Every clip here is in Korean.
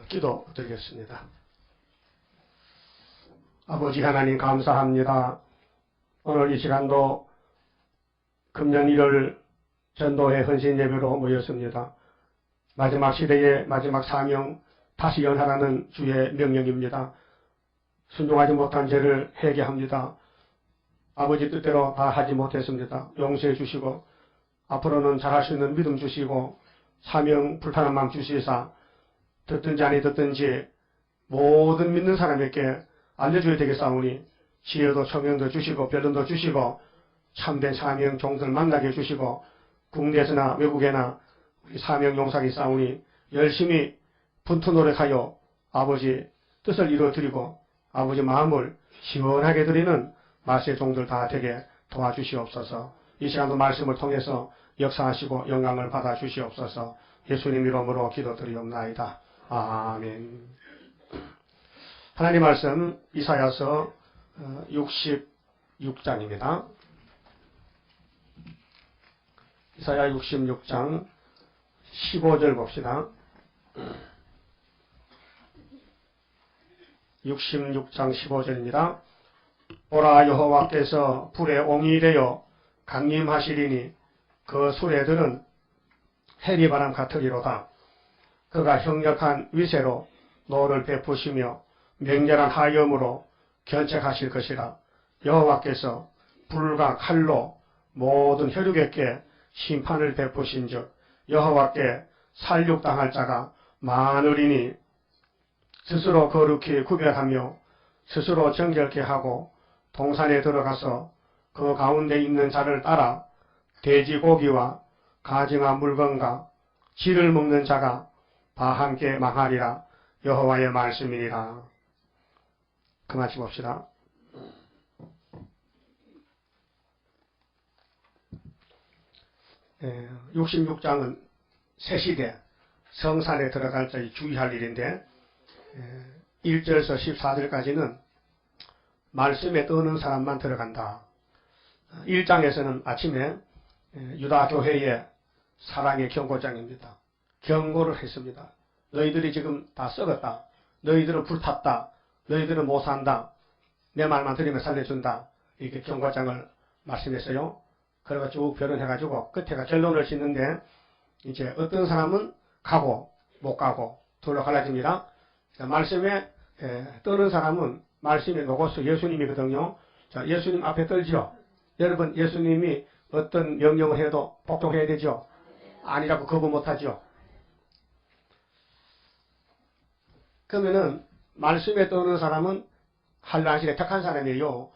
기도드리겠습니다. 아버지 하나님 감사합니다. 오늘 이 시간도 금년 1월 전도회 헌신 예배로 모였습니다. 마지막 시대의 마지막 사명 다시 연하라는 주의 명령입니다. 순종하지 못한 죄를 회개합니다. 아버지 뜻대로 다 하지 못했습니다. 용서해 주시고 앞으로는 잘할 수 있는 믿음 주시고 사명 불편한 마음 주시사 듣든지 아니 듣든지 모든 믿는 사람에게 알려줘야 되겠사오니 지혜도 청명도 주시고 변론도 주시고 참된 사명 종들 만나게 해주시고 국내에서나 외국에나 우리 사명 용사가 있사오니 열심히 분투 노력하여 아버지 뜻을 이루어드리고 아버지 마음을 시원하게 드리는 말씀의 종들 다 되게 도와주시옵소서. 이 시간도 말씀을 통해서 역사하시고 영광을 받아 주시옵소서. 예수님 이름으로 기도드리옵나이다. 아멘. 하나님 말씀 이사야서 66장입니다. 이사야 66장 15절 봅시다. 66장 15절입니다. 보라 여호와께서 불에 옹이 되어 강림하시리니 그 수레들은 해리바람 같으리로다. 그가 형력한 위세로 노를 베푸시며 맹렬한 하염으로 견책하실 것이라. 여호와께서 불과 칼로 모든 혈육에게 심판을 베푸신즉 여호와께 살육당할 자가 많으리니 스스로 거룩히 구별하며 스스로 정결케 하고 동산에 들어가서 그 가운데 있는 자를 따라 돼지고기와 가증한 물건과 쥐를 먹는 자가 다 함께 망하리라. 여호와의 말씀이니라. 그만 봅시다. 예, 66장은 새시대 성산에 들어갈 때 주의할 일인데 1절에서 14절까지는 말씀에 떠는 사람만 들어간다. 1장에서는 아침에 유다교회의 사랑의 경고장입니다. 경고를 했습니다. 너희들이 지금 다 썩었다. 너희들은 불탔다. 너희들은 못 산다. 내 말만 들으면 살려준다. 이렇게 경고장을 말씀했어요. 그래가 쭉 변론해가지고 끝에가 결론을 짓는데 이제 어떤 사람은 가고 못 가고 둘로 갈라집니다. 말씀에 떠는 사람은 말씀의 로고스 예수님이거든요. 자, 예수님 앞에 떨죠. 여러분 예수님이 어떤 명령을 해도 복종해야 되죠. 아니라고 거부 못하죠. 그러면은 말씀에 떠는 사람은 한란실에 택한 사람이에요.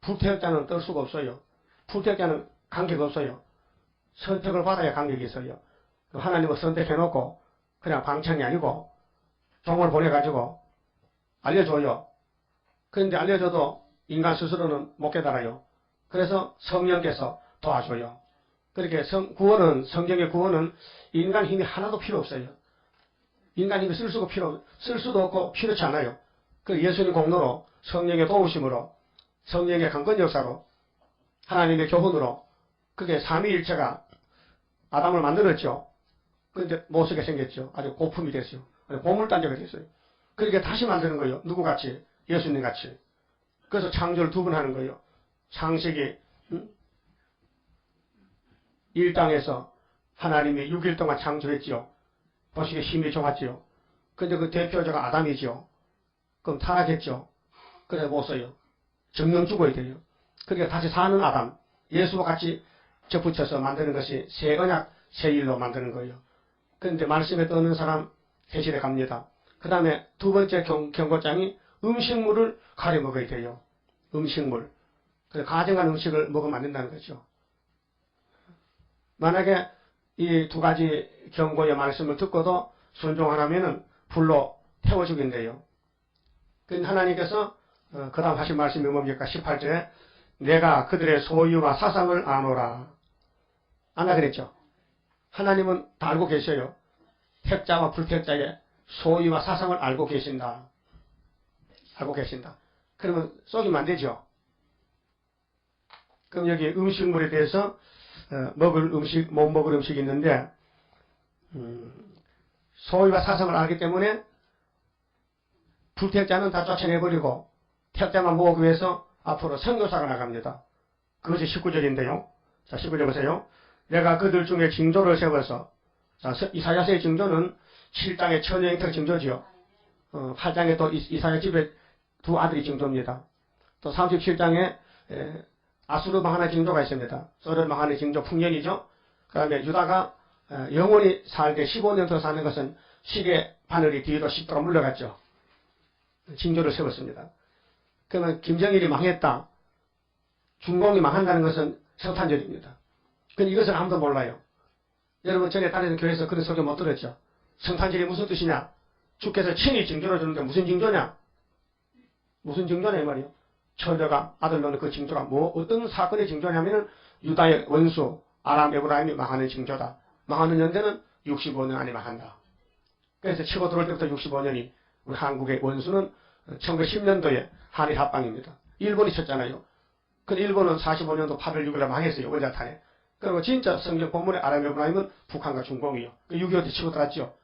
불태역자는 떨 수가 없어요. 불태역자는 관계가 없어요. 선택을 받아야 관계가 있어요. 하나님을 선택해놓고 그냥 방청이 아니고 종을 보내가지고 알려줘요. 그런데 알려줘도 인간 스스로는 못 깨달아요. 그래서 성령께서 도와줘요. 그렇게 구원은, 성경의 구원은 인간 힘이 하나도 필요 없어요. 인간 힘이 쓸 수도 없고 필요치 않아요. 그 예수님 공로로 성령의 도우심으로 성령의 강권 역사로 하나님의 교훈으로 그게 삼위일체가 아담을 만들었죠. 그런데 못쓰게 생겼죠. 아주 고품이 됐어요. 아주 고물단자가 됐어요. 그렇게 다시 만드는 거예요. 누구같이? 예수님같이. 그래서 창조를 두 번 하는 거예요. 창세기 1장에서 하나님이 6일 동안 창조했지요. 보시기에 힘이 좋았지요. 근데 그 대표자가 아담이죠. 그럼 타락했죠. 그래서 못 써요. 정령 죽어야 돼요. 그러니까 다시 사는 아담, 예수와 같이 접붙여서 만드는 것이 새 언약, 새 일로 만드는 거예요. 그런데 말씀에 떠는 사람 회실에 갑니다. 그 다음에 두 번째 경고장이 음식물을 가려 먹어야 돼요. 음식물. 그래서 가증한 음식을 먹으면 안 된다는 거죠. 만약에 이 두 가지 경고의 말씀을 듣고도 순종 안 하면은 불로 태워 죽인대요. 그런데 하나님께서 그 다음 하신 말씀이 뭡니까? 18절에 내가 그들의 소유와 사상을 아노라. 아나 그랬죠. 하나님은 다 알고 계셔요. 택자와 불택자의 소유와 사상을 알고 계신다. 알고 계신다. 그러면 쏘기면 안 되죠. 그럼 여기 음식물에 대해서 먹을 음식, 못 먹을 음식이 있는데 소유와 사상을 알기 때문에 불택자는 다 쫓아내버리고 택자만 모으기 위해서 앞으로 선교사가 나갑니다. 그것이 19절인데요. 자, 19절 보세요. 내가 그들 중에 징조를 세워서, 자, 이사야서의 징조는 7장의 처녀 형태의 징조지요. 8장에 또 이사야 집에 두 아들이 징조입니다. 또 37장에 아수르 망하는 징조가 있습니다. 소를 망하는 징조 풍년이죠. 그 다음에 유다가 영원히 살 때 15년 더 사는 것은 시계 바늘이 뒤로 씹도록 물러갔죠. 징조를 세웠습니다. 그러면 김정일이 망했다. 중공이 망한다는 것은 성탄절입니다. 근데 이것을 아무도 몰라요. 여러분 전에 다니는 교회에서 그런 소리 못 들었죠. 성탄절이 무슨 뜻이냐? 주께서 친히 징조를 주는데 무슨 징조냐? 무슨 징조냐 이 말이요. 처녀가 아들 낳는 그 징조가 어떤 사건의 징조냐면은 유다의 원수 아람 에브라임이 망하는 징조다. 망하는 연대는 65년 안에 망한다. 그래서 치고 들어올 때부터 65년이 우리 한국의 원수는 1910년도에 한일 합방입니다. 일본이 쳤잖아요. 근데 일본은 45년도 8월 6일에 망했어요. 원자탄에. 그리고 진짜 성경 본문의 아람 에브라임은 북한과 중공이요. 6.25때 치고 들어왔죠.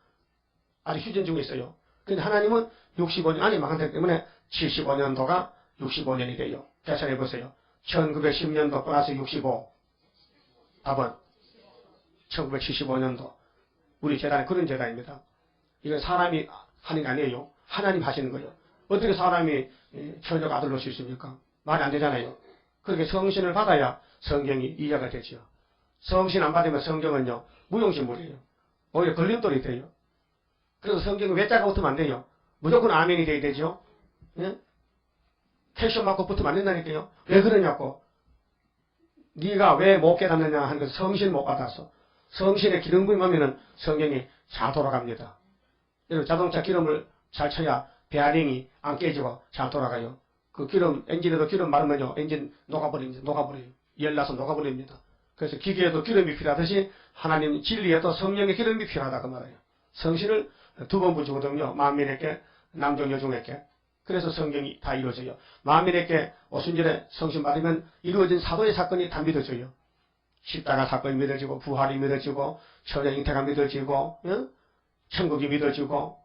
아직 휴전 중에 있어요. 근데 하나님은 65년 안에 망한다기 때문에 75년도가 65년이 돼요. 계산해 보세요. 1910년도 플러스 65. 답은 1975년도. 우리 재단은 그런 재단입니다. 이건 사람이 하는 게 아니에요. 하나님 하시는 거예요. 어떻게 사람이 처녀가 아들 놓을 수 있습니까? 말이 안 되잖아요. 그렇게 성신을 받아야 성경이 이해가 되죠. 성신 안 받으면 성경은요, 무용신물이에요. 오히려 걸림돌이 돼요. 그래서 성경은 외자가 붙으면 안 돼요. 무조건 아멘이 돼야 되죠. 예? 캐션 맞고 붙으면 안 된다니까요. 왜 그러냐고. 네가 왜 못 깨닫느냐 하는 것은 성신 못 받아서. 성신의 기름 부임하면은 성경이 잘 돌아갑니다. 여러분 자동차 기름을 잘 쳐야 베어링이 안 깨지고 잘 돌아가요. 그 기름, 엔진에도 기름 마르면요, 엔진 녹아버려요. 열나서 녹아버립니다. 그래서 기계에도 기름이 필요하듯이 하나님 진리에도 성령의 기름이 필요하다 그 말이에요. 성신을 두 번 부주거든요. 만민에게, 남종 여종에게. 그래서 성경이 다 이루어져요. 만민에게 오순절에 성신 받으면 이루어진 사도의 사건이 다 믿어져요. 십자가 사건이 믿어지고, 부활이 믿어지고, 처녀 잉태가 믿어지고, 천국이 믿어지고,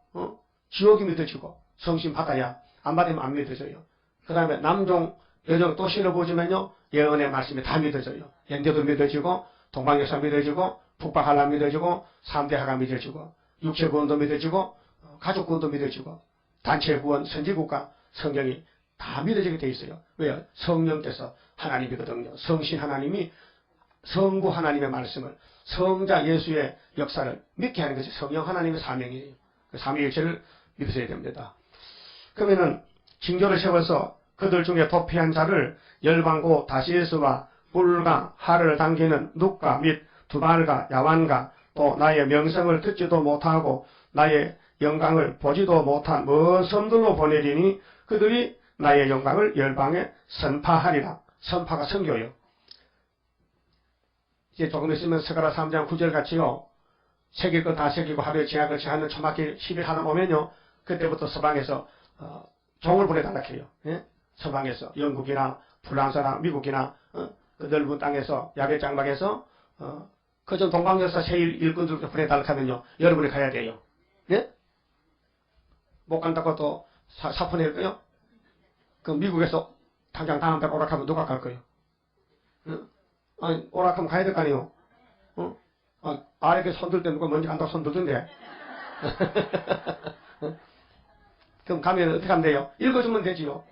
지옥이 믿어지고, 성신 받아야, 안 받으면 안 믿어져요. 그 다음에 남종, 여종 또 실어보시면요, 예언의 말씀이 다 믿어져요. 연대도 믿어지고, 동방역사 믿어지고, 북방한란 믿어지고, 3대 하가 믿어지고, 육체구원도 믿어지고, 가족구원도 믿어지고, 단체구원, 선지국가, 성경이 다 믿어지게 돼 있어요. 왜요? 성령께서 하나님이거든요. 성신 하나님이 성부 하나님의 말씀을, 성자 예수의 역사를 믿게 하는 것이 성령 하나님의 사명이에요. 그 삼위일체를 믿으셔야 됩니다. 그러면은 징조를 세워서 그들 중에 도피한 자를 열방고 다시에스와 뿔과 활을 당기는 눕과 및 두발과 야완과 또 나의 명성을 듣지도 못하고 나의 영광을 보지도 못한 먼 섬들로 보내리니 그들이 나의 영광을 열방에 선파하리라. 선파가 선교요. 이제 조금 있으면 스가랴 3장 9절 같이요. 새길 거 다 새기고 하루에 제약을 제하는 초막길 10일 하나 오면요. 그때부터 서방에서 종을 보내달라 해요. 예? 서방에서 영국이나 프랑스나 미국이나 그 넓은 땅에서 야베 장막에서 그전 동방역사 세일 일꾼들 보내달라 하면요. 여러분이 가야 돼요. 예? 못 간다고 또 사표 낼까요? 그럼 미국에서 당장 다음 달 오락하면 누가 갈 거예요? 아니, 오락하면 가야 될 거 아니에요? 아래에 손들 때 누가 먼저 간다고 손들던데. 그럼 가면 어떻게 하면 돼요? 읽어주면 되지요.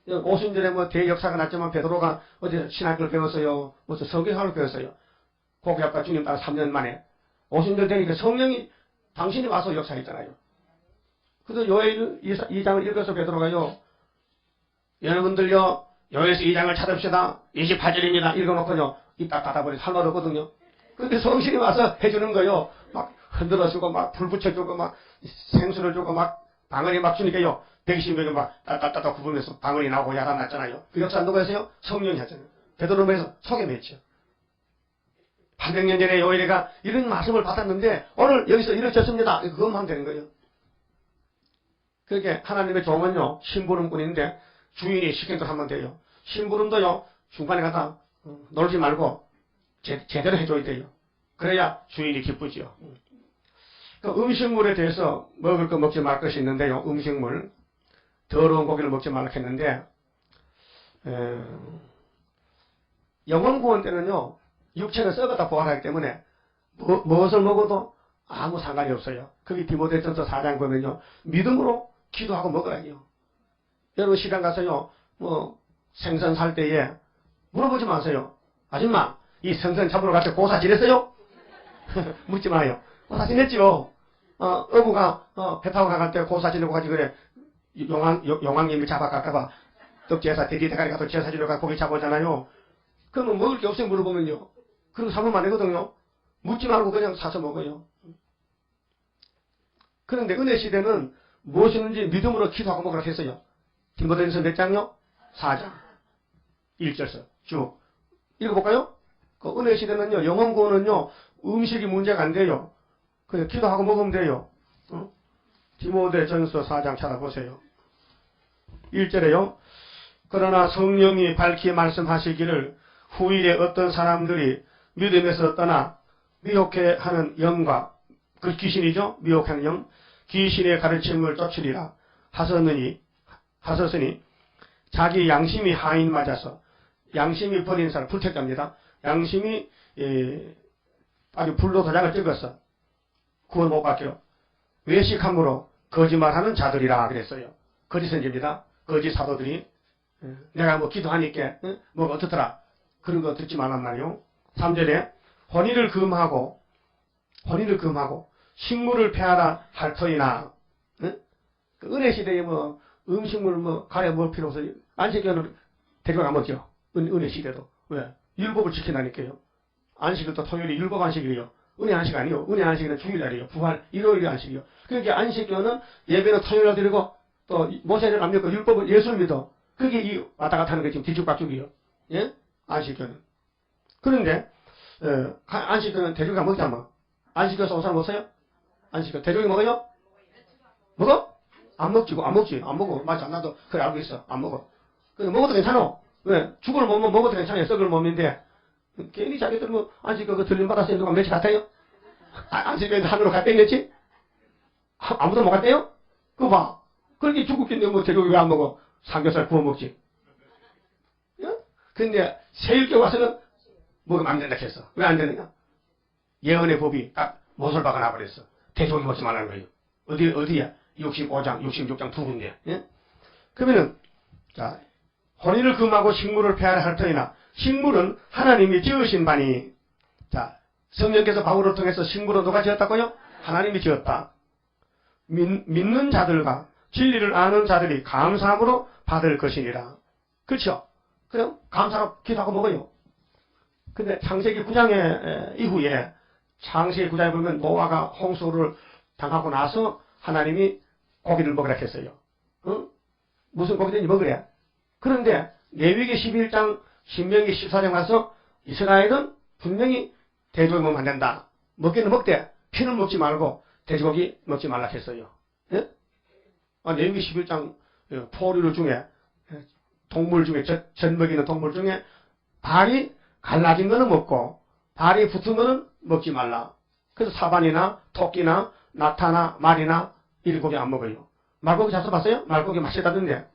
오순절에 뭐 대역사가 났지만 베드로가 어제 신학을 배웠어요. 무슨 성경학을 배웠어요. 고교학과 주님 따라 3년 만에. 오순절 되니까 성령이 당신이 와서 역사했잖아요. 그래서 요엘 2장을 읽어서 베드로가요. 여러분들요. 요엘서 2장을 찾읍시다. 28절입니다. 읽어놓고요. 이따 닫아버리면 할 말 없거든요. 그런데 성신이 와서 해주는 거요. 막 흔들어주고 막 불 붙여주고 막 생수를 주고 막 방언이 막 주니까요. 120명이 막 따따따따 구부면서 방언이 나오고 야단 났잖아요. 그 역사 누가 했어요? 성령이 하잖아요. 베드로에서 속에 맺죠. 800년 전에 요엘이가 이런 말씀을 받았는데 오늘 여기서 이루어졌습니다. 그것만 하면 되는 거예요. 그렇게 하나님의 종은요. 심부름꾼인데 주인이 시킨 대로 하면 돼요. 심부름도요. 중간에 가다 놀지 말고 제대로 해줘야 돼요. 그래야 주인이 기쁘지요. 그 음식물에 대해서 먹을 거 먹지 말 것이 있는데요. 음식물. 더러운 고기를 먹지 말라 했는데 영혼 구원 때는요 육체는 썩었다 부활하기 때문에 무엇을 먹어도 아무 상관이 없어요. 거기 디모데전서 4장 보면요 믿음으로 기도하고 먹으라요. 여러분 시장 가서요 뭐 생선 살 때에 물어보지 마세요. 아줌마 이 생선 잡으러 갈 때 고사 지냈어요? 묻지 마요. 고사 지냈지요. 어부가 배 타고 갈 때 고사 지내고 가지 그래. 용왕님이 잡아갈까봐 떡제사 돼지 대가리 가서 제사 지내고 가 고기 잡아오잖아요. 그러면 먹을 게 없으면 물어보면요. 그럼 사면 안 되거든요. 묻지 말고 그냥 사서 먹어요. 그런데 은혜 시대는 무엇이든지 믿음으로 기도하고 먹으라 했어요. 디모데전서 몇 장요? 4장 1절서 쭉 읽어볼까요? 그 은혜 시대는요 영혼 구원은요 음식이 문제가 안 돼요. 그냥 기도하고 먹으면 돼요. 디모데전서 4장 찾아보세요. 1절에요. 그러나 성령이 밝히 말씀하시기를 후일에 어떤 사람들이 믿음에서 떠나 미혹해 하는 영과 그 귀신이죠. 미혹하는 영 귀신의 가르침을 쫓으리라 하셨으니 자기 양심이 하인 맞아서 양심이 버린 사람 불택자입니다. 양심이 아주 불로 도장을 찍었어. 구원 못 받게요. 외식함으로 거짓말하는 자들이라 그랬어요. 거짓 선지입니다. 거짓 사도들이 내가 뭐 기도하니까 뭐 어떻더라 그런 거 듣지 말란 말이요. 3절에 혼인을 금하고 식물을 폐하라 할 터이나 그 은혜 시대에 뭐 음식물 뭐 가려 먹을 필요 없어요. 안식일은 데리고 안 먹죠. 은혜 시대도 왜 율법을 지킨다니까요. 안식일 또 토요일이 율법 안식일이요. 은혜 안식 아니요. 은혜 안식일은 주일날이에요. 부활 일요일이 안식이요. 그러니까 안식일은 예배는 토요일날 드리고 또 모세를 안 믿고 율법을 예수를 믿어. 그게 이 왔다 갔다 하는 게 지금 뒤죽박죽이요. 예? 안식일은. 그런데 안식일은 돼지고기 안 먹잖아. 안식일에서 온 사람 없어요? 안식일 돼지고기 먹어요? 먹어? 안 먹지. 안 먹어. 맞아. 나도 그래 알고 있어. 안 먹어. 근데 먹어도 괜찮아. 왜? 죽을 몸은 먹어도 괜찮아요. 썩을 몸인데 괜히 자기들 뭐 안식일 그 들림 받았어요. 누가 며칠 갔대요? 안식일에서 하늘로 가 땡겼지? 아무도 못 갔대요? 그거 봐. 그렇게 죽었겠네. 뭐 돼지고기 왜 안 먹어? 삼겹살 구워 먹지. 예? 근데 세일교 와서는 먹으면 안 된다 했어. 왜 안 되느냐? 예언의 법이 딱 못을 박아놔 버렸어. 돼지고기 먹지 말라는 거예요. 어디야? 65장, 66장 두 군데. 예? 그러면은, 자, 혼인을 금하고 식물을 폐하라 할 터이나, 식물은 하나님이 지으신 바니, 자, 성령께서 바울을 통해서 식물은 누가 지었다고요? 하나님이 지었다. 믿는 자들과 진리를 아는 자들이 감사함으로 받을 것이니라. 그렇죠? 그럼 감사로 기도하고 먹어요. 근데 창세기 9장의 이후에 창세기 9장에 보면 노아가 홍수를 당하고 나서 하나님이 고기를 먹으라 했어요. 무슨 고기든지 먹으래. 그런데 레위기 11장, 신명기 14장 가서 이스라엘은 분명히 돼지고기 먹으면 안 된다. 먹기는 먹되 피는 먹지 말고 돼지고기 먹지 말라 했어요. 예? 레위기 11장 포류류 중에 동물 중에 젖 먹이는 동물 중에 발이 갈라진 거는 먹고 발이 붙은 거는 먹지 말라. 그래서 사반이나 토끼나 나타나 말이나 이런 고기 안 먹어요. 말고기 잡숴봤어요? 말고기 맛있다던데.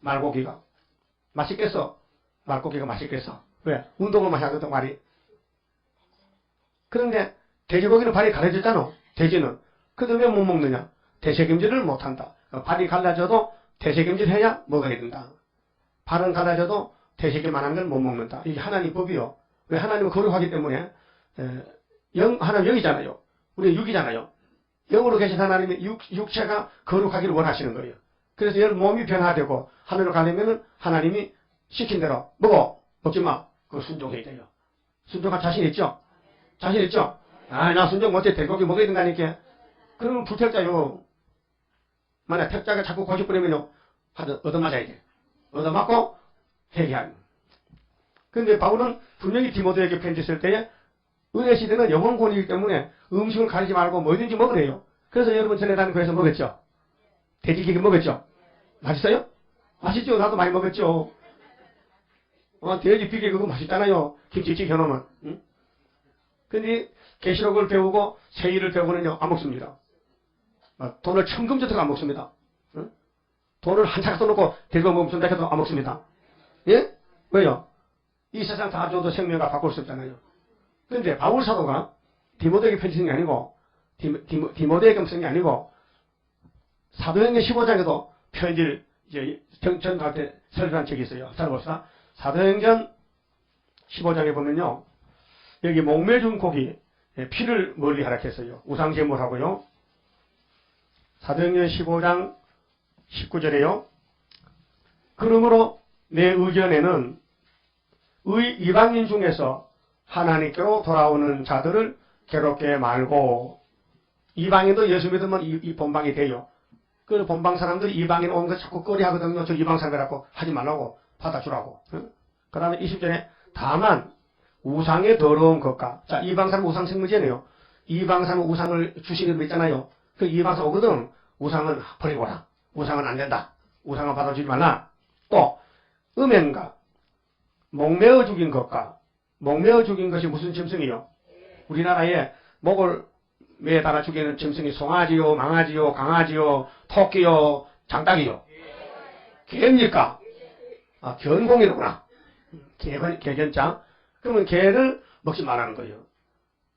말고기가 맛있겠어? 말고기가 맛있겠어? 왜? 운동을 많이 하거든 말이. 그런데 돼지고기는 발이 갈라졌잖아. 돼지는. 그런데 왜 못 먹느냐? 대책임질을 못한다. 발이 갈라져도 대책임질 해야 먹어야 된다. 발은 갈라져도 대책임만 하는 걸 못 먹는다. 이게 하나님 법이요. 왜? 하나님은 거룩하기 때문에 하나님 영이잖아요. 우리는 육이잖아요. 영으로 계신 하나님의 육체가 거룩하기를 원하시는 거예요. 그래서 여러분 몸이 변화되고 하늘로 가려면 하나님이 시킨 대로 먹지 마. 그거 순종해야 돼요. 순종할 자신 있죠? 자신 있죠? 나 순종 못해. 돼지고기 먹어야 된다니까. 그러면 불택자요. 만약 택자가 자꾸 고집 부리면요. 얻어맞아야 돼. 얻어맞고 회개하는. 근데 바울은 분명히 디모데에게 편지 쓸 때에 은혜 시대는 영혼권이기 때문에 음식을 가리지 말고 뭐든지 먹으래요. 그래서 여러분 전에 다닌 교회에서 먹었죠? 돼지고기 먹었죠? 맛있어요? 맛있죠? 나도 많이 먹었죠? 돼지 비계 그거 맛있잖아요. 김치찌개 해놓으면. 응? 근데 계시록을 배우고 세일을 배우고는요 안 먹습니다. 돈을 천금저토록 안 먹습니다. 응? 돈을 한차게 써놓고 데리고 먹으면 해도 안 먹습니다. 예? 왜요? 이 세상 다 줘도 생명과 바꿀 수 없잖아요. 그런데 바울 사도가 디모데에게 편지한 게 아니고 디모데에게 쓴 게 아니고 사도행전 15장에도 편지를 이제 전갈 때 설교한 적이 있어요. 찾아봅시다. 사도행전 15장에 보면요. 여기 목매 준 고기 피를 멀리 하라 했어요. 우상제물하고요. 사도행전 15장 19절에요. 그러므로 내 의견에는 이방인 중에서 하나님께로 돌아오는 자들을 괴롭게 말고, 이방인도 예수 믿으면 이 본방이 돼요. 그 본방 사람들이 이방인 온 거 자꾸 꺼리하거든요. 저 이방 사람이라고 하지 말라고 받아주라고. 그 다음에 20절에 다만 우상의 더러운 것과, 자, 이방 사람 우상 생물제네요. 이방 사람 우상을 주시는 거 있잖아요. 그 이방 사람 오거든. 우상은 버리고라. 우상은 안 된다. 우상은 받아주지 말라. 또 음행과 목매어 죽인 것과, 목매어 죽인 것이 무슨 짐승이요? 우리나라에 목을 매달아 죽이는 짐승이 송아지요, 망아지요, 강아지요, 토끼요, 장닭이요. 개입니까? 아, 견공이로구나. 개견장. 그러면 개를 먹지 말라는 거예요.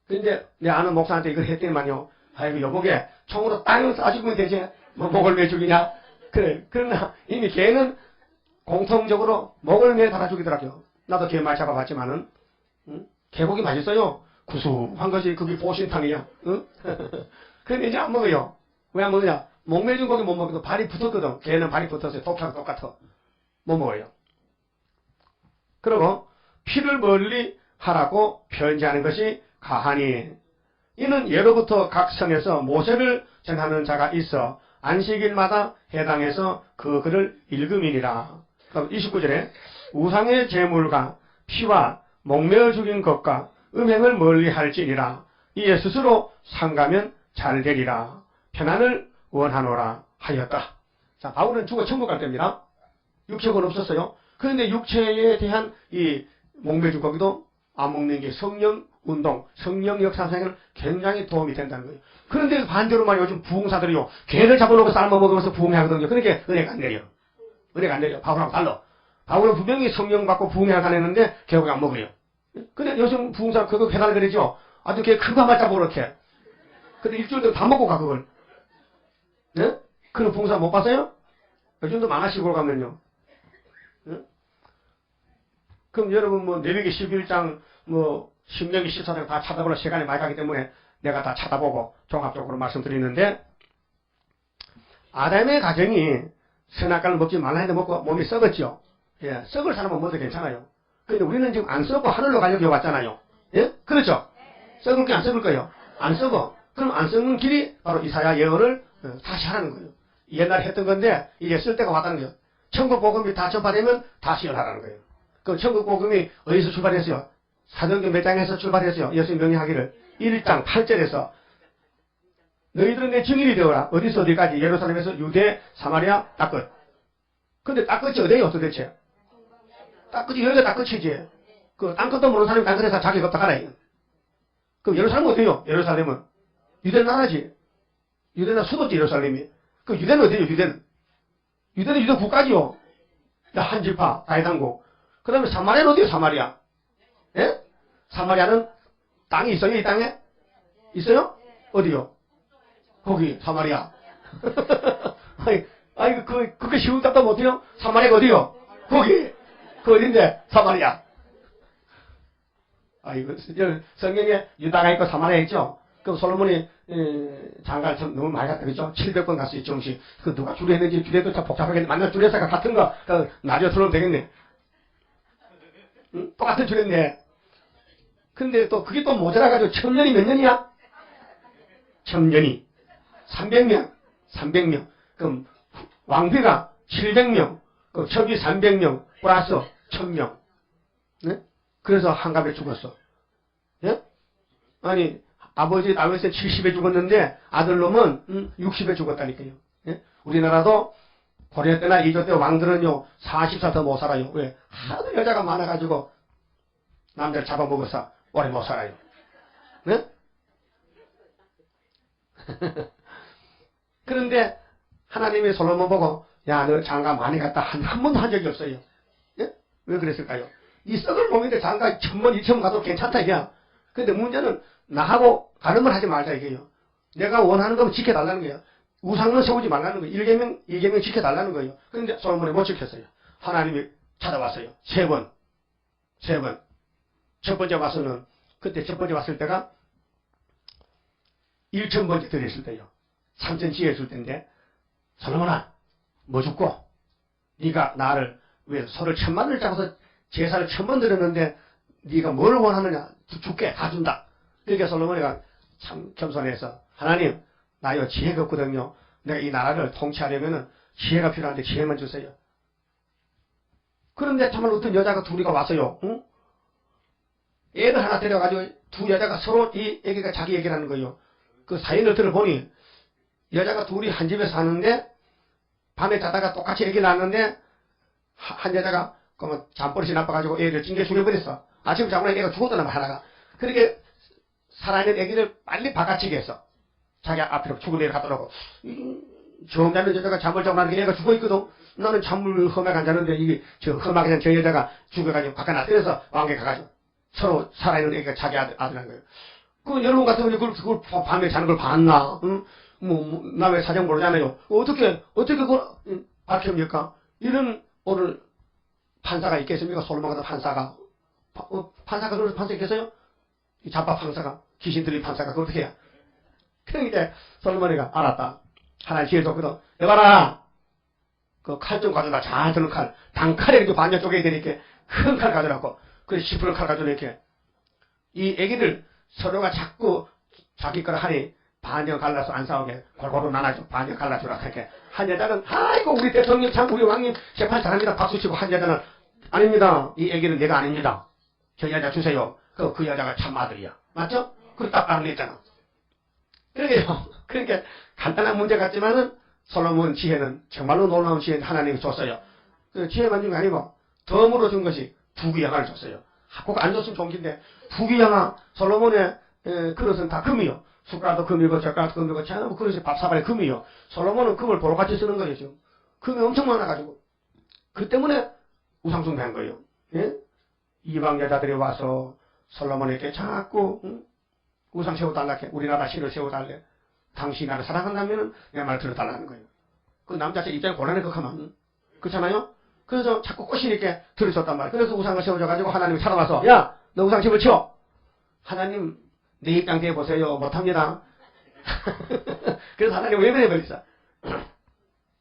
근데 내 아는 목사한테 이걸 했더니만요. 아이고, 여보게 총으로 땅을 쏴 죽으면 되지. 뭐 목을 매 죽이냐? 그래. 그러나 이미 개는 공통적으로 목을 매달아 죽이더라고요. 나도 개 많이 잡아봤지만은, 개고기 맛있어요. 구수한 것이 그게 보신탕이야. 응? 근데 이제 안 먹어요. 왜 안 먹느냐? 목 매준 고기 못 먹어도 발이 붙었거든. 개는 발이 붙었어요. 독하고 똑같아. 못 먹어요. 그리고 피를 멀리 하라고 편지하는 것이 가하니, 이는 예로부터 각 성에서 모세를 전하는 자가 있어 안식일마다 해당해서 그 글을 읽음이니라. 29절에 우상의 제물과 피와 목매어 죽인 것과 음행을 멀리 할지니라. 이에 스스로 상가면 잘 되리라. 편안을 원하노라 하였다. 자, 바울은 죽어 천국 갈 때입니다. 육체는 없었어요. 그런데 육체에 대한 이 목매 죽 거기도 안 먹는 게 성령 운동, 성령 역사생활 굉장히 도움이 된다는 거예요. 그런데 반대로 말 요즘 부흥사들이요. 개를 잡아놓고 삶아 먹으면서 부흥하거든요. 그러니까 은혜가 안 내려. 은혜가 안 내려. 바울하고 달라. 바울은 분명히 성령 받고 부흥회를 다녔는데 결국 안 먹어요. 근데 요즘 부흥사 그거 배달 그러죠. 아주 걔 큰거 하나 잡고 그렇게. 근데 일주일 동안 다 먹고 가 그걸. 네? 그런 부흥사 못 봤어요? 요즘도 만화시골 가면요. 네? 그럼 여러분 뭐 레위기 11장 뭐 신명기 14장 다 찾아보려 시간이 많이 가기 때문에 내가 다 찾아보고 종합적으로 말씀드리는데, 아담의 가정이 선악과를 먹지 말라 했는데 먹고 몸이 썩었죠. 예, 썩을 사람은 먹어도 괜찮아요. 근데 우리는 지금 안 썩고 하늘로 가려고 왔잖아요. 예? 그렇죠? 썩을 게 안 썩을 거예요. 안 썩어. 그럼 안 썩는 길이 바로 이사야 예언을 다시 하라는 거예요. 옛날에 했던 건데 이제 쓸 때가 왔다는 거예요. 천국 복음이 다 전파되면 다시 연하라는 거예요. 그 천국 복음이 어디서 출발했어요? 사도행전 몇 장에서 출발했어요? 예수님 명령하기를 1장 8절에서 너희들은 내 증인이 되어라. 어디서 어디까지? 예루살렘에서 유대, 사마리아, 다 끝. 근데 딱 끝이 어디예요 도대체? 딱 끝이 여기가 딱 끝이지. 그 딴 것도 모르는 사람이 딴 것에서 자기 겁다 가라. 그럼 예루살렘은 어디예요? 예루살렘은 유대 나라지. 유대 나라 수도지 예루살렘이. 그 유대는 어디예요? 유대는 유대 국가지요. 한 지파 다해당국. 그 다음에 사마리아는 어디예요? 사마리아. 예? 사마리아는 땅이 있어요? 이 땅에? 있어요? 어디요? 거기 사마리아. 아니 그게 쉬운 답답 못해요? 사마리아가 어디요? 거기. 그 어딘데? 사마리아. 아이고, 성경에 유다가 있고 사마리아 있죠? 그럼 솔로몬이, 장가를 참 너무 많이 갔다, 그죠? 700번 갈 수 있죠, 혹시. 그 누가 주례했는지, 주례도 참 복잡하겠네. 만약 주례사가 같은 거, 나중에 들어오면 되겠네. 응? 똑같은 주례네. 근데 또 그게 또 모자라가지고, 천년이 몇 년이야? 천년이. 300명. 300명. 그럼, 왕비가 700명. 그 첩이 300명. 플러스 1000명. 네? 그래서 한갑에 죽었어. 예? 아니, 아버지 다윗은 70에 죽었는데 아들놈은 60에 죽었다니까요. 예? 우리나라도 고려 때나 이조 때 왕들은요 40살 더 못 살아요. 왜? 하도 여자가 많아가지고 남자를 잡아먹어서 오래 못 살아요. 네? 그런데 하나님이 솔로몬 보고 야, 너 장가 많이 갔다 한 번도 한 적이 없어요. 예? 왜 그랬을까요? 이 썩을 놈인데 장가 1000번, 2000번 가도 괜찮다, 이게야. 근데 문제는 나하고 다른 걸 하지 말자, 이게요. 내가 원하는 거면 지켜달라는 거예요. 우상은 세우지 말라는 거예요. 1계명 지켜달라는 거예요. 그런데 솔로몬이 못 지켰어요. 하나님이 찾아왔어요. 세 번. 첫 번째 와서는, 그때 첫 번째 왔을 때가 1000번째 드렸을 때요. 3000 지혜했을 때인데, 솔로몬아, 뭐 죽고? 네가 나를 왜 소를 1000만을 잡아서 제사를 1000번 드렸는데 네가 뭘 원하느냐? 줄게, 다 준다. 그러니까 솔로몬이가 참 겸손해서 하나님, 나요 지혜가 없거든요. 내가 이 나라를 통치하려면은 지혜가 필요한데 지혜만 주세요. 그런데 정말 어떤 여자가 둘이가 왔어요. 응? 애를 하나 데려가지고 두 여자가 서로 이 애기가 자기 얘기라는 거예요. 그 사연을 들어보니 여자가 둘이 한 집에 사는데 밤에 자다가 똑같이 애기 낳았는데 한 여자가 그러면 잠버릇이 나빠가지고 애를 찡겨 죽여버렸어. 아침 자고 애가 죽었더라면 하나가. 그렇게 살아있는 애기를 빨리 바깥치게 했어. 자기 앞으로 죽은 애를 갖더라고. 처음 자는 여자가 잠을 자고 나니까 애가 죽어있거든. 나는 잠을 험하게 안 자는데 이게 험하게 잔 저 여자가 죽어가지고 바깥 나서서 왕에 가가지고 서로 살아있는 애기가 자기 아들한 거예요. 그 여러분 같으면 그걸 밤에 자는 걸 봤나? 응? 남의 사정 모르잖아요. 어떻게 그걸 밝힙니까? 이런 오늘 판사가 있겠습니까? 솔로몬 같은 판사가. 판사가 그런 판사 있겠어요? 이 잡밥 판사가. 귀신 들린 판사가 그걸 어떻게 해야? 그러니까 솔로몬이가 알았다. 하나님 지혜 줬거든. 여봐라. 그 칼 좀 가져다. 잘 드는 칼. 단칼에 이렇게 반년 쪼개야 되니까 큰 칼 가져라고. 그래서 10% 칼 가져다 이렇게. 이 애기들 서로가 자꾸 자기 거를 하니 반년 갈라서 안 싸우게 골고루 나눠줘. 반년 갈라주라. 이렇게. 한 여자는 아이고 우리 대통령 참 우리 왕님 재판 잘합니다. 박수치고 한 여자는 아닙니다. 이 애기는 내가 아닙니다. 저 여자 주세요. 그 여자가 참 아들이야. 맞죠? 그걸 딱 알아냈잖아. 그러니까 간단한 문제 같지만은 솔로몬 지혜는 정말로 놀라운 지혜는 하나님이 줬어요. 그 지혜만 준 게 아니고 덤으로 준 것이 부귀영화를 줬어요. 꼭 안 줬으면 좋은 긴데 부귀영화 솔로몬의 그릇은 다 금이요. 숟가락도 금이고 젓가락도 금이고 전부 그릇이 밥사발이 금이요. 솔로몬은 금을 보로같이 쓰는 거예요. 지금. 금이 엄청 많아가지고 그 때문에 우상숭배한 거예요. 예? 이방 여자들이 와서 솔로몬에게 자꾸 우상 세워달라 해. 우리나라 신을 세워달래. 당신이 나를 사랑한다면 내 말 들어달라는 거예요. 그 남자 제 입장이 곤란해 극하면. 그렇잖아요? 그래서 자꾸 꼬시니까 들으셨단 말이에요. 그래서 우상을 세워줘가지고 하나님이 찾아와서 야! 너 우상집을 치워! 하나님 내 입장 대보세요. 못합니다. 그래서 하나님 왜 그래버렸어?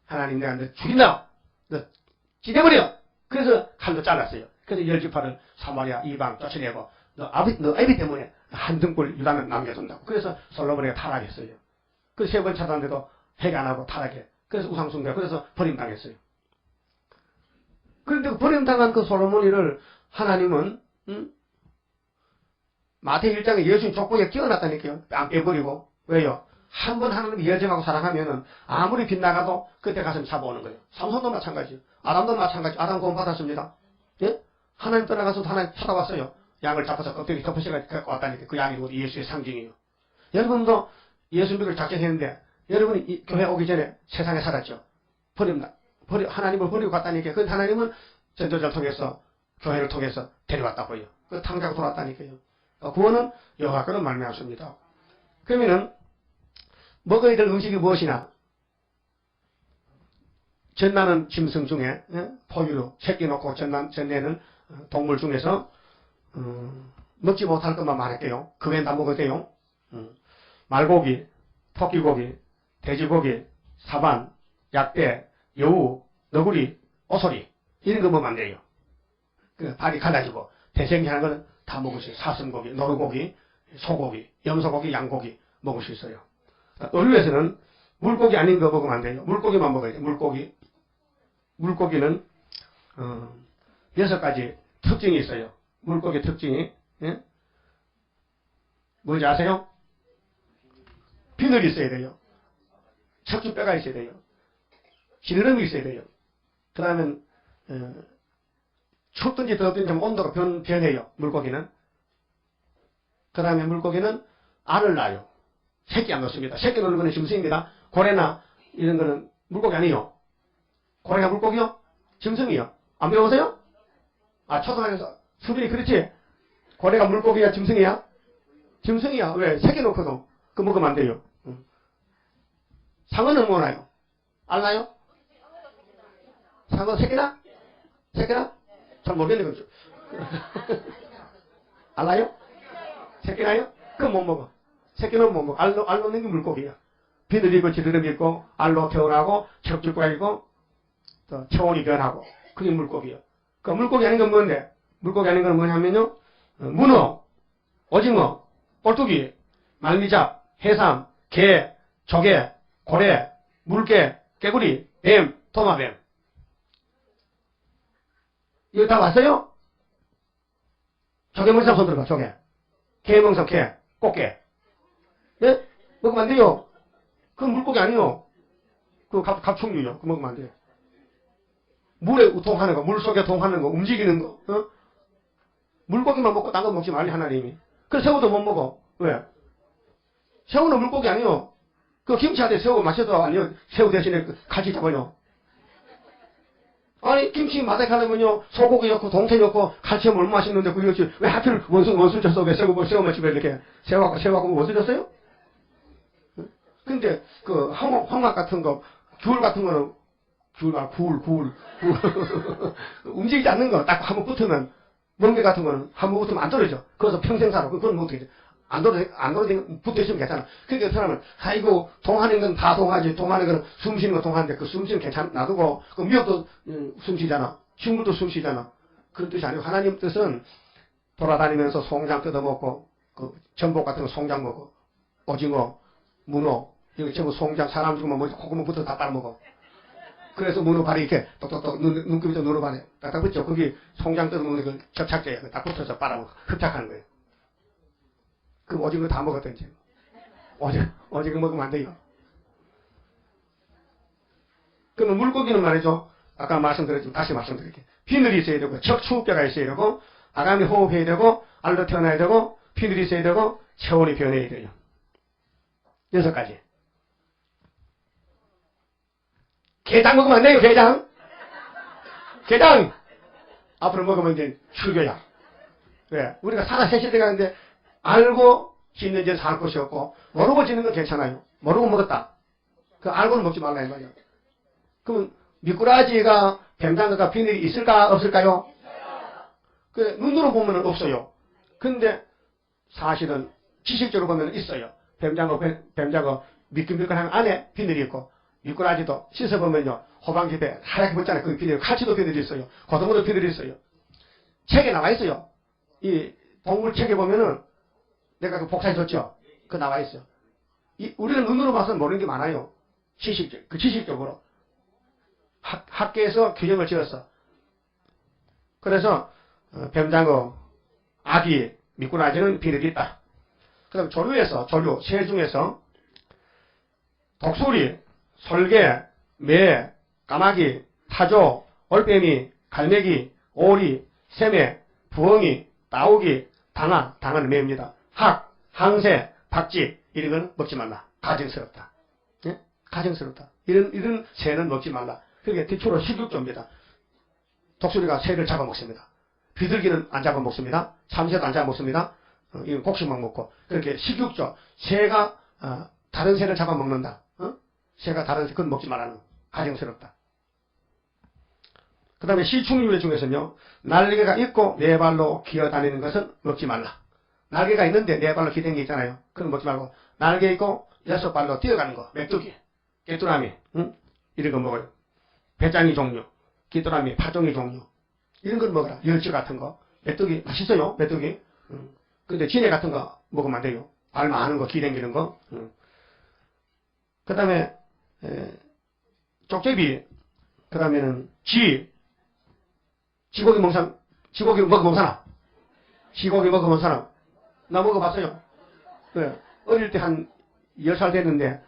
하나님 내가 너 죽인다! 너 찢어버려! 그래서 칼로 잘랐어요. 그래서 열지파를 사마리아 이방 쫓아내고 너 아비 때문에 한 등불 유다는 남겨둔다고. 그래서 솔로몬이가 타락했어요. 그래서 세 번 찾았는데도 회개 안 하고 타락해. 그래서 우상숭배. 그래서 버림당했어요. 그런데 그 버림당한 그 솔로몬이를 하나님은 마태 1장에 예수님 족보에 끼워놨다니까요. 안 빼버리고. 왜요? 한 번 하나님이 열정하고 사랑하면은 아무리 빗나가도 그때 가서 잡아오는 거예요. 삼손도 마찬가지예요. 아담도 마찬가지. 아담 구원 받았습니다. 예? 하나님 떠나가서도 하나님 찾아왔어요. 양을 잡아서 껍데기 덮으셔서 갖고 왔다니까. 그 양이 예수의 상징이에요. 여러분도 예수 믿을 작정했는데 여러분이 교회 오기 전에 세상에 살았죠. 하나님을 버리고 갔다니까. 그 하나님은 전도자를 통해서 교회를 통해서 데려왔다고요. 그 탕자고 돌아왔다니까요. 구원은 여호와께로 말미암습니다. 그러면은 먹어야 될 음식이 무엇이냐? 전나는 짐승 중에 포유류 새끼 놓고 전내는 동물 중에서 먹지 못할 것만 말할게요. 그 외엔 다 먹어도 돼요. 말고기, 토끼고기, 돼지고기, 사반, 약대, 여우, 너구리, 오소리 이런 거 먹으면 안 돼요. 그 발이 갈라지고 대생기하는 건 다 먹을 수 있어요. 사슴고기, 노루고기, 소고기, 염소고기, 양고기 먹을 수 있어요. 의류에서는 물고기 아닌 거 먹으면 안 돼요. 물고기만 먹어야 돼요. 물고기는 6가지 특징이 있어요. 물고기 특징이 뭔지 아세요? 비늘이 있어야 돼요. 척추뼈가 있어야 돼요. 지느러미 있어야 돼요. 그 다음에 춥든지 덥든지 온도가 변해요. 물고기는. 그 다음에 물고기는 알을 낳아요. 새끼 안 낳습니다. 새끼 낳는 거는 짐승입니다. 고래나 이런 거는 물고기 아니에요. 고래가 물고기요? 짐승이요? 안 배워보세요? 아, 초등학교에서 수빈이 그렇지? 고래가 물고기야? 짐승이야? 짐승이야. 왜? 새겨놓고도 그거 먹으면 안 돼요. 상어는 뭐나요? 알나요? 상어 새끼나? 새끼나? 잘 모르겠네. 그죠? 알나요? 새끼나요? 그건 못 먹어. 새끼는 못 먹어. 알 놓는 게 물고기야. 비늘이고 지느러미 있고 알로 태어나고 척줄과 있고 또 체온이 변하고 그게 물고기야. 그 물고기 아닌 건 뭔데? 물고기 아닌 건 뭐냐면요. 문어, 오징어, 꼴뚜기, 말미잡, 해삼, 게, 조개, 고래, 물개, 깨구리, 뱀, 도마뱀. 이거 다 왔어요? 조개멍삼 손 들어봐, 조개. 개멍삼, 개, 꽃게. 네? 먹으면 안 돼요. 그건 물고기 아니요. 그거 갑충류요. 그거 먹으면 안 돼요. 물에 동하는 거, 물 속에 동하는 거, 움직이는 거, 물고기만 먹고 딴 거 먹지 말래, 하나님이. 그래서 새우도 못 먹어. 왜? 새우는 물고기 아니요. 그 김치한테 새우 마셔도 아니요. 새우 대신에 같이 잡아요. 아니, 김치 맛에 가려면요, 소고기 넣고, 동태 넣고, 같이 하면 얼마나 맛있는데, 그게 왜 하필 원수 줬어? 왜 새우 맛집에 이렇게, 새우하고 원수 줬어요? 근데, 홍합 같은 거, 귤 같은 거는, 굴. 움직이지 않는 거, 딱 한번 붙으면, 멍게 같은 거는 한번 붙으면 안 떨어져. 그래서 평생 살아. 그건 뭐 어떻게 돼? 안 떨어지면 붙어있으면 괜찮아. 그러니까 사람은, 아이고, 동하는 건 다 동하지. 동하는 건 숨 쉬는 거 동하는데, 그 숨 쉬는 괜찮, 놔두고, 그 미역도 숨 쉬잖아. 식물도 숨 쉬잖아. 그런 뜻이 아니고, 하나님 뜻은 돌아다니면서 송장 뜯어먹고, 그 전복 같은 거 송장 먹고, 오징어, 문어, 이거 전부 송장, 사람 죽으면 뭐, 콧구멍부터 다 빨아먹어. 그래서 문어발이 이렇게 똑똑똑 눈금이죠. 문어발에 딱딱 붙죠. 거기 송장 뜯어먹는 그 접착제에 딱 붙어서 빨아먹고 흡착하는 거예요. 그 오징어 다 먹었던지. 오징어 먹으면 안 돼요. 그러면 물고기는 말이죠. 아까 말씀드렸지만 다시 말씀드릴게요. 비늘이 있어야 되고 척추뼈가 있어야 되고 아가미 호흡해야 되고 알로 태어나야 되고 비늘이 있어야 되고 체온이 변해야 돼요. 6가지. 게장 먹으면 안 돼요, 게장. 게장! 앞으로 먹으면 이제 출교야. 왜? 우리가 살아 세실 때 가는데, 알고 짓는 데는 살 것이 없고, 모르고 짓는 건 괜찮아요. 모르고 먹었다. 그 알고는 먹지 말라, 이 말이야. 그럼, 미꾸라지가, 뱀장어가 비늘이 있을까, 없을까요? 그, 눈으로 보면 없어요. 근데, 사실은, 지식적으로 보면 있어요. 뱀장어, 미끌미끌한 안에 비늘이 있고, 미꾸라지도 씻어보면요. 호방집에 하얗게 붙잖아요. 그 비늘, 칼치도 비늘이 있어요. 고등어도 비늘이 있어요. 책에 나와 있어요. 이 동물 책에 보면은 내가 그 복사해 줬죠. 그거 나와 있어요. 우리는 눈으로 봐서는 모르는 게 많아요. 지식적으로. 학계에서 규정을 지었어. 그래서 뱀장어, 아기, 미꾸라지는 비늘이 있다. 그 다음 조류, 새 중에서 독수리, 솔개, 매, 까마귀, 타조, 올빼미, 갈매기, 오리, 새매, 부엉이, 따오기, 당아는 매입니다. 항새, 박쥐, 이런 건 먹지 말라. 가증스럽다. 예? 가증스럽다. 이런 새는 먹지 말라. 그게 대초로 식육조입니다. 독수리가 새를 잡아먹습니다. 비둘기는 안 잡아먹습니다. 참새도 안 잡아먹습니다. 이건 곡식만 먹고. 그렇게 식육조, 새가 다른 새를 잡아먹는다. 새가 다른 새, 그건 먹지 말라는 가증스럽다. 그 다음에 시충류 중에서는요, 날개가 있고 네 발로 기어다니는 것은 먹지 말라. 날개가 있는데 네 발로 기댄 게 있잖아요. 그건 먹지 말고, 날개 있고 6발로 뛰어가는 거, 메뚜기, 깨뚜라미, 이런 거 먹어요. 배짱이 종류, 귀뚜라미, 파종이 종류, 이런 걸 먹어라. 열치 같은 거. 메뚜기, 맛있어요, 메뚜기. 근데 지네 같은 거 먹으면 안 돼요. 알 많은 거, 기댕기는 거. 그 다음에, 쪽제비, 그 다음에는 쥐고기 먹어본 사람? 쥐고기 먹어본 사람? 나 먹어봤어요. 네. 어릴 때 한 10살 됐는데,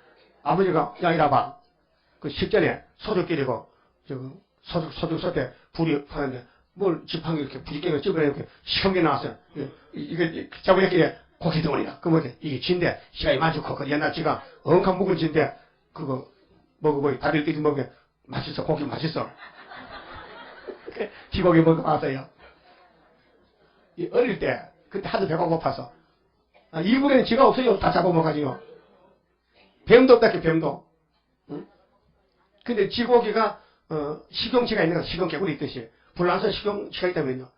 아버지가, 야, 이리 와봐. 그 식전에 소주 끓이고, 소주 쏠 불이 하는데, 뭘 지팡이 이렇게 부지깽이를 찝어내 이렇게 시험이 나왔어요. 이게 잡으니까 고기 덩어리야. 그 뭐지? 이게 쥐인데, 쥐가 이만큼 컸거든. 옛날 쥐가 엉큼 묵은 쥐인데, 그거 먹어보니 다리를 끼지 먹게 맛있어. 고기 맛있어. 쥐고기 먹어봤어요. 어릴 때, 그때 하도 배가 고파서. 이불에는 쥐가 없어요. 다 잡아먹어가지고. 뱀도 없다, 뱀도. 응? 근데 쥐고기가, 식용치가 있는 거, 식용개구리 있듯이. 불란서 식용치가 있다면요.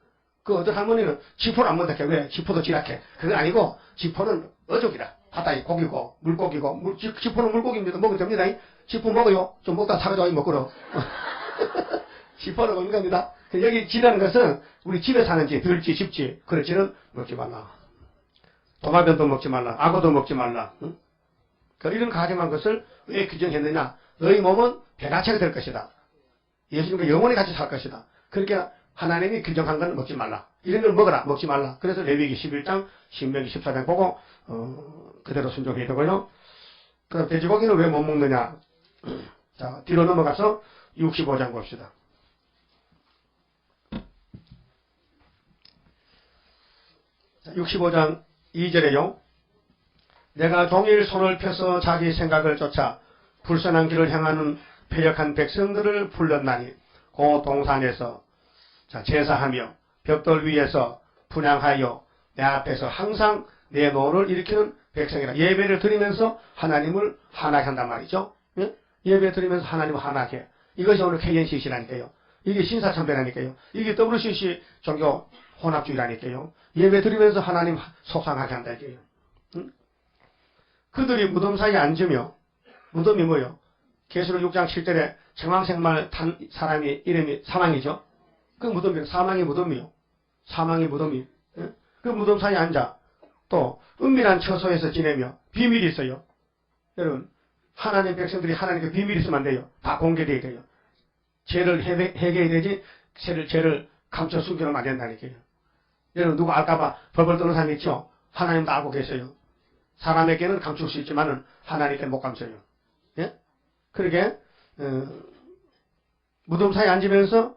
그 어떤 할머니는 쥐포를 안 먹는다. 왜? 쥐포도 쥐락해. 그건 아니고, 쥐포는 어족이라. 바다에 고기고, 물고기고, 쥐포는 물고기입니다. 먹으면 됩니다. 쥐포 먹어요. 좀 먹다 사가지고 먹으러. 쥐포는 먹는 겁니다. 여기 쥐라는 것은 우리 집에 사는 쥐, 들쥐, 집쥐, 그런 쥐는 먹지 말라. 도마뱀도 먹지 말라. 악어도 먹지 말라. 응? 이런 가정한 것을 왜 규정했느냐? 너희 몸은 변화체가 될 것이다. 예수님과 영원히 같이 살 것이다. 그러니까 하나님이 규정한 건 먹지 말라. 이런 걸 먹어라. 먹지 말라. 그래서 레위기 11장, 신명기 14장 보고 그대로 순종해야 되고요. 그럼 돼지고기는 왜 못 먹느냐? 자, 뒤로 넘어가서 65장 봅시다. 65장 2절에요. 내가 종일 손을 펴서 자기 생각을 쫓아 불선한 길을 향하는 패역한 백성들을 불렀나니 그 동산에서 제사하며 벽돌 위에서 분향하여 내 앞에서 항상 내 노를 일으키는 백성이라. 예배를 드리면서 하나님을 하나게 한단 말이죠. 예? 예배 드리면서 하나님을 하나게. 이것이 오늘 KNCC라니까요. 이게 신사참배라니까요. 이게 WCC 종교 혼합주의라니까요. 예배 드리면서 하나님 속상하게 한다 이게요. 응? 그들이 무덤 사이에 앉으며, 무덤이 뭐요? 계시록 6장 7절에 정황생말 탄 사람이 이름이 사망이죠. 그 무덤이 사망의 무덤이요. 사망의 무덤이. 예? 그 무덤 사이에 앉아 또 은밀한 처소에서 지내며 비밀이 있어요. 여러분, 하나님 백성들이 하나님께 비밀이 있으면 안 돼요. 다 공개되어야 돼요. 죄를 해결해야 되지 죄를 감춰 숨기면 안 된다니까요. 여러분, 누구 알까봐 벌벌 떠는 사람이 있죠? 하나님도 알고 계세요. 사람에게는 감출 수 있지만은 하나님께 못 감춰요. 예? 그러게 무덤 사이에 앉으면서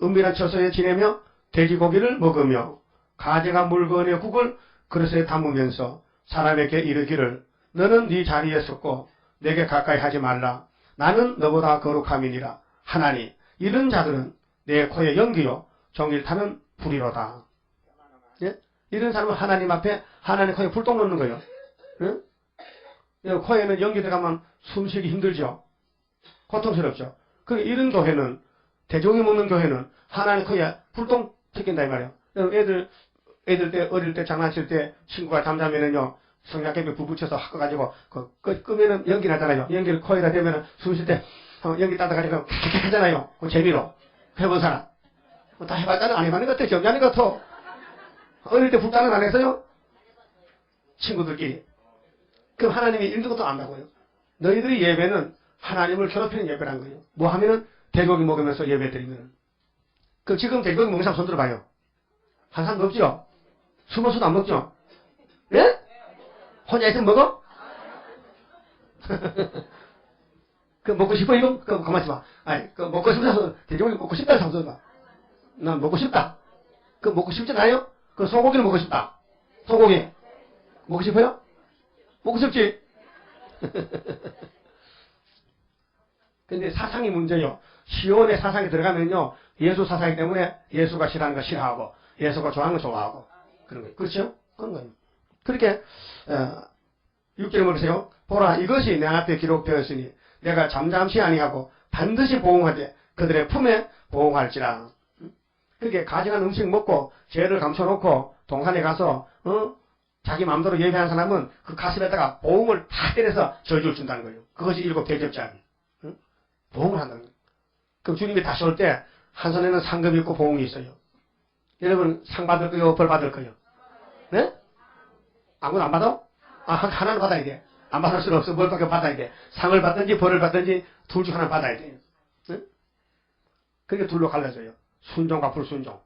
은밀한 처소에 지내며 돼지고기를 먹으며 가져간 물건의 국을 그릇에 담으면서 사람에게 이르기를 너는 네 자리에 섰고 내게 가까이 하지 말라. 나는 너보다 거룩함이니라. 하나니 이런 자들은 내 코에 연기요 종일 타는 불이로다. 예? 이런 사람은 하나님 앞에 하나님 코에 불똥 넣는 거예요. 예? 코에는 연기 들어가면 숨쉬기 힘들죠. 고통스럽죠. 이런 교회는 대종이 먹는 교회는 하나님 코에 불똥 튀긴다 이 말이에요. 애들 때 어릴 때 장난칠 때 친구가 잠자면은요 성냥개비 부붙여서 섞어가지고 끄면은 연기 나잖아요. 연기를 코에다 대면은 숨 쉴 때 연기 따다가지고 킥킥 하잖아요. 그 재미로 해본 사람 다 해봤잖아. 안 해봤는 것 같아. 기억이 나는 것 같아. 어릴 때 불단은 안 했어요? 친구들끼리. 그럼 하나님이 이런 것도 안다고요. 너희들이 예배는 하나님을 괴롭히는 예배란 거예요. 뭐 하면은 돼지고기 먹으면서 예배 드리면은. 그럼 지금 돼지고기 먹는 사람 손 들어봐요. 한 사람도 없죠? 숨어서도 안 먹죠? 예? 혼자 있으면 먹어? 그 먹고 싶어 이거? 그 가만히 있어봐. 아니 그 먹고 싶다. 돼지고기 먹고 싶다 사람 손 들어봐. 난 먹고 싶다. 그 먹고 싶지 않아요? 그 소고기를 먹고 싶다. 소고기 먹고 싶어요? 먹고 싶지? 근데 사상이 문제요. 시온의 사상이 들어가면요 예수 사상이기 때문에 예수가 싫어하는 거 싫어하고 예수가 좋아하는 거 좋아하고 그런 거예요. 그렇죠? 그런 거예요. 그렇게 6절에 뭐라세요? 보라 이것이 내 앞에 기록되었으니 내가 잠잠시 아니하고 반드시 보응하되 그들의 품에 보응할지라. 그렇게 가져간 음식 먹고 죄를 감춰놓고 동산에 가서 자기 마음대로 예배하는 사람은 그 가슴에다가 보응을 다 때려서 저주를 준다는 거예요. 그것이 7 대접자. 보응을 한다는 거예요. 그럼 주님이 다시 올 때 한 손에는 상금이 있고 보응이 있어요. 여러분 상 받을 거요? 벌 받을 거요? 네? 아무도 안 받아? 하나는 받아야 돼. 안 받을 수는 없어. 뭘 받아야 돼. 상을 받든지 벌을 받든지 둘 중 하나 받아야 돼요. 네? 그게 둘로 갈라져요. 순종과 불순종.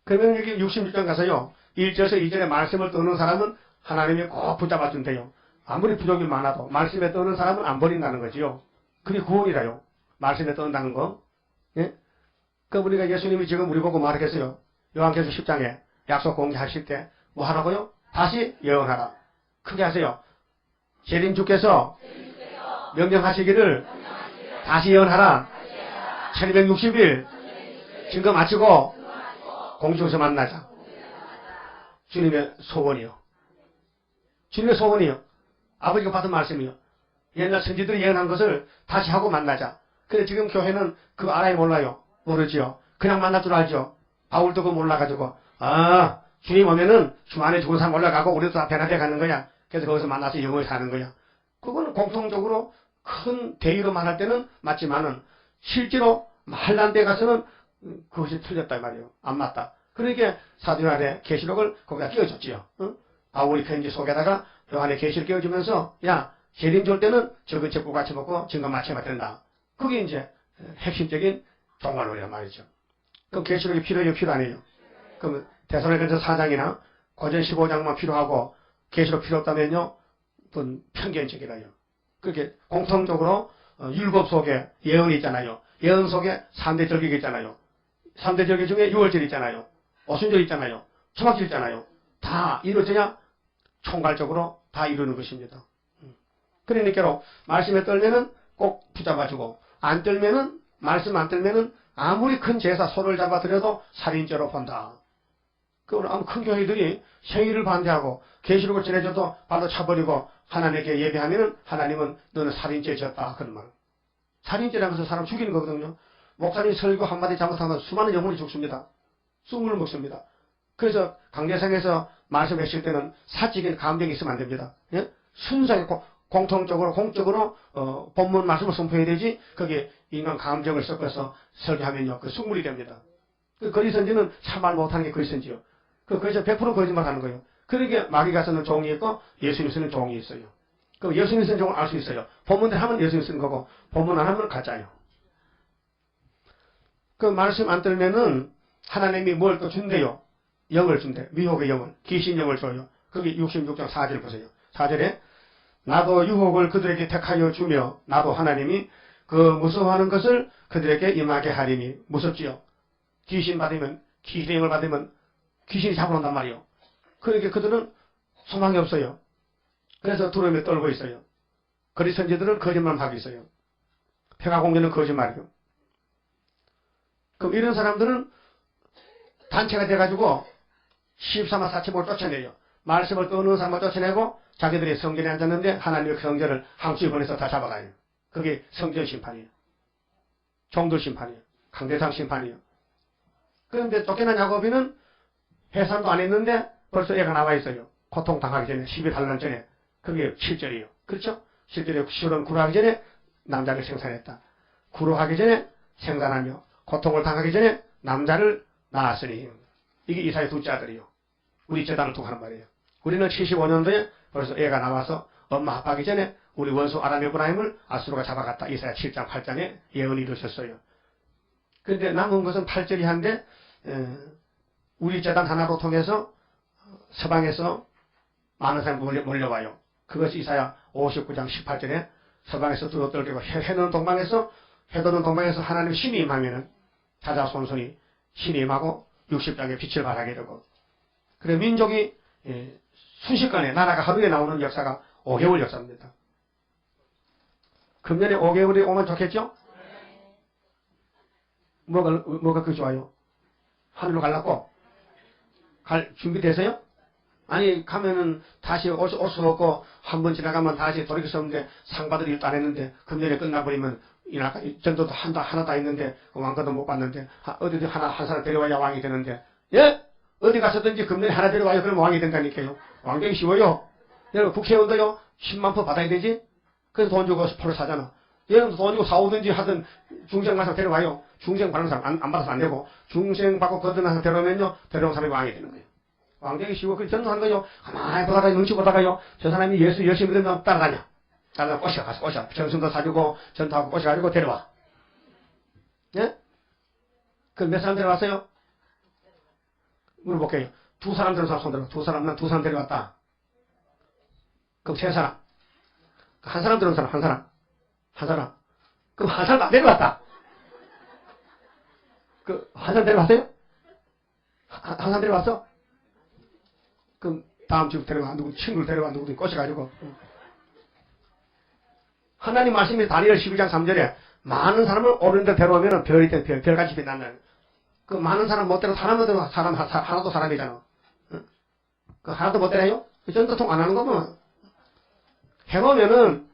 그러면 여기 66장 가서요. 1절에서 2절에 말씀을 떠는 사람은 하나님이 꼭 붙잡아 준대요. 아무리 부족이 많아도 말씀에 떠는 사람은 안 버린다는 거지요. 그게 구원이라요. 말씀에 떠는다는 거. 예? 그 우리가 예수님이 지금 우리 보고 말하겠어요. 요한계시록 10장에 약속 공개하실 때 뭐 하라고요? 다시 예언하라. 크게 하세요. 재림 주께서 명령하시기를 다시 예언하라. 1260일 증거 마치고 공중에서 만나자. 주님의 소원이요. 주님의 소원이요. 아버지가 받은 말씀이요. 옛날 선지들이 예언한 것을 다시 하고 만나자. 근데 지금 교회는 그거 알아요 몰라요? 모르지요. 그냥 만날 줄 알죠. 바울도 그거 몰라가지고 주님 오면은 주안에 죽은 사람 올라가고 우리도 다 변화돼 가는 거야. 그래서 거기서 만나서 영원히 사는 거야. 그거는 공통적으로 큰 대의로 말할 때는 맞지만은 실제로 말난 데 가서는 그것이 틀렸다 이 말이에요. 안 맞다. 그러니까 사도 요한의 계시록을 거기다 끼워줬지요. 바울이 편지 속에다가 요한의 계시를 끼워주면서 야 재림 줄 때는 적은 책과 같이 먹고 증거 맞춰야 된다. 그게 이제 핵심적인 종말론이란 말이죠. 그럼 계시록이 필요해요? 필요 아니에요? 그럼 데살로니가서 4장이나 고전 15장만 필요하고 계시록 필요 없다면요? 그건 편견적이라요. 그렇게 공통적으로 율법 속에 예언이 있잖아요. 예언 속에 3대 절기가 있잖아요. 3대 절기 중에 6월절 있잖아요. 오순절 있잖아요. 초막절 있잖아요. 다 이루어져야 총괄적으로 다 이루는 것입니다. 그러니까 말씀에 떨면은 꼭 붙잡아주고 안 떨면은 말씀 안 떨면은 아무리 큰 제사 소를 잡아들여도 살인죄로 본다. 아무 큰 교회들이 생일을 반대하고 계시록을 전해줘도 바로 차버리고 하나님께 예배하면은 하나님은 너는 살인죄 졌다 그런 말. 살인죄라는 것은 사람 죽이는 거거든요. 목사님 설교 한마디 잘못하면 수많은 영혼이 죽습니다. 숨을 먹습니다. 그래서 강대상에서 말씀하실 때는 사직인 감정이 있으면 안 됩니다. 예? 순수하게 공통적으로 공적으로 본문 말씀을 선포해야 되지 거기에 인간 감정을 섞어서 설교하면요 그 숙물이 됩니다. 그 거리선지는 참말 못하는 게 거리선지요. 그래서 100% 거짓말 하는 거예요. 그러니까 마귀가 쓰는 종이 있고 예수님이 쓰는 종이 있어요. 그럼 예수님이 쓰는 종을 알 수 있어요. 본문대로 하면 예수님이 쓰는 거고 본문 안 하면 가짜예요. 그 말씀 안 들면은 하나님이 뭘 또 준대요. 영을 준대. 미혹의 영을. 귀신 영을 줘요. 거기 66장 4절 보세요. 4절에 나도 유혹을 그들에게 택하여 주며 나도 하나님이 그 무서워하는 것을 그들에게 임하게 하리니 무섭지요. 귀신 받으면 귀신의 영을 받으면 귀신이 잡아온단 말이요. 그러니까 그들은 소망이 없어요. 그래서 두려움에 떨고 있어요. 거리 선지들은 거짓말만 하고 있어요. 평화공개는 거짓말이요. 그럼 이런 사람들은 단체가 돼가지고 13만 4천을 쫓아내요. 말씀을 떠는 사람을 쫓아내고 자기들이 성전에 앉았는데 하나님의 성전을 항수에 보내서 다 잡아가요. 그게 성전 심판이에요. 종들 심판이에요. 강대상 심판이에요. 그런데 쫓겨난 야곱이는 해산도 안 했는데 벌써 애가 나와 있어요. 고통당하기 전에 12달러 전에. 그게 7절이에요. 그렇죠? 7절에 시골은 구로하기 전에 남자를 생산했다. 구로하기 전에 생산하며 고통을 당하기 전에 남자를 낳았으니 이게 이사야 둘째 아들이요. 우리 재단을 통하는 말이에요. 우리는 75년도에 벌써 애가 나와서 엄마 아빠기 전에 우리 원수 아람에브라임을 아수르가 잡아갔다. 이사야 7장 8장에 예언이 이루어졌어요. 그런데 남은 것은 8절이 한데 우리 재단 하나로 통해서 서방에서 많은 사람이 몰려와요. 그것이 이사야 59장 18절에 서방에서 두어떨기고 해도는 동방에서 하나님 신이 임하면은 사자손손이 신이 임하고 60장의 빛을 발하게 되고 그래 민족이 순식간에 나라가 하루에 나오는 역사가 5개월 역사입니다. 금년에 5개월이 오면 좋겠죠? 뭐가 그 좋아요? 하늘로 가려고? 갈 준비되세요? 아니 가면은 다시 올 수 없고 한 번 지나가면 다시 돌이킬 수 없는데 상 받을 일도 안 했는데 금년에 끝나버리면 전도도 하나도 안 했는데 왕가도 못 받는데 어디든 한 사람 데려와야 왕이 되는데 예? 어디 가서든지 금년에 하나 데려와요. 그러면 왕이 된다니까요. 왕되기 쉬워요. 여러분 국회의원도요 10만 표 받아야 되지? 그래서 돈 주고 표를 사잖아. 여러분 돈 주고 사오든지 하든 중생 가서 데려와요. 중생 받는 사람 안 받아서 안 되고 중생 받고 거듭난 사람 데려오면요 데려온 사람이 왕이 되는 거예요. 왕되기 쉬워. 그래서 전도하는 거요. 가만히 보다가 눈치 보다가요. 저 사람이 예수 열심히 믿으면 따라다녀. 꼬셔 가서 꼬셔. 정신도 사주고 전도하고 꼬셔가지고 데려와. 예? 그럼 몇 사람 데려왔어요? 물어볼게요. 두 사람 데려온 사람 손들어. 난 두 사람 데려왔다. 그럼 세 사람. 한 사람 데려온 사람, 한 사람. 그럼 한 사람 안 데려왔다. 한 사람 데려왔어요? 한 사람 데려왔어? 그럼 다음 주부터 데려와. 누구 친구를 데려와. 누구든 꼬셔가지고. 하나님 말씀이 다니엘 12장 3절에 많은 사람을 오른 데 데려오면 별이 돼, 별같이 빛난다는. 그 많은 사람 못 데려 사람 못 데려 사람 하나도 사람이잖아. 응? 그 하나도 못 데려요? 그 전도통 안 하는 거면 해놓으면은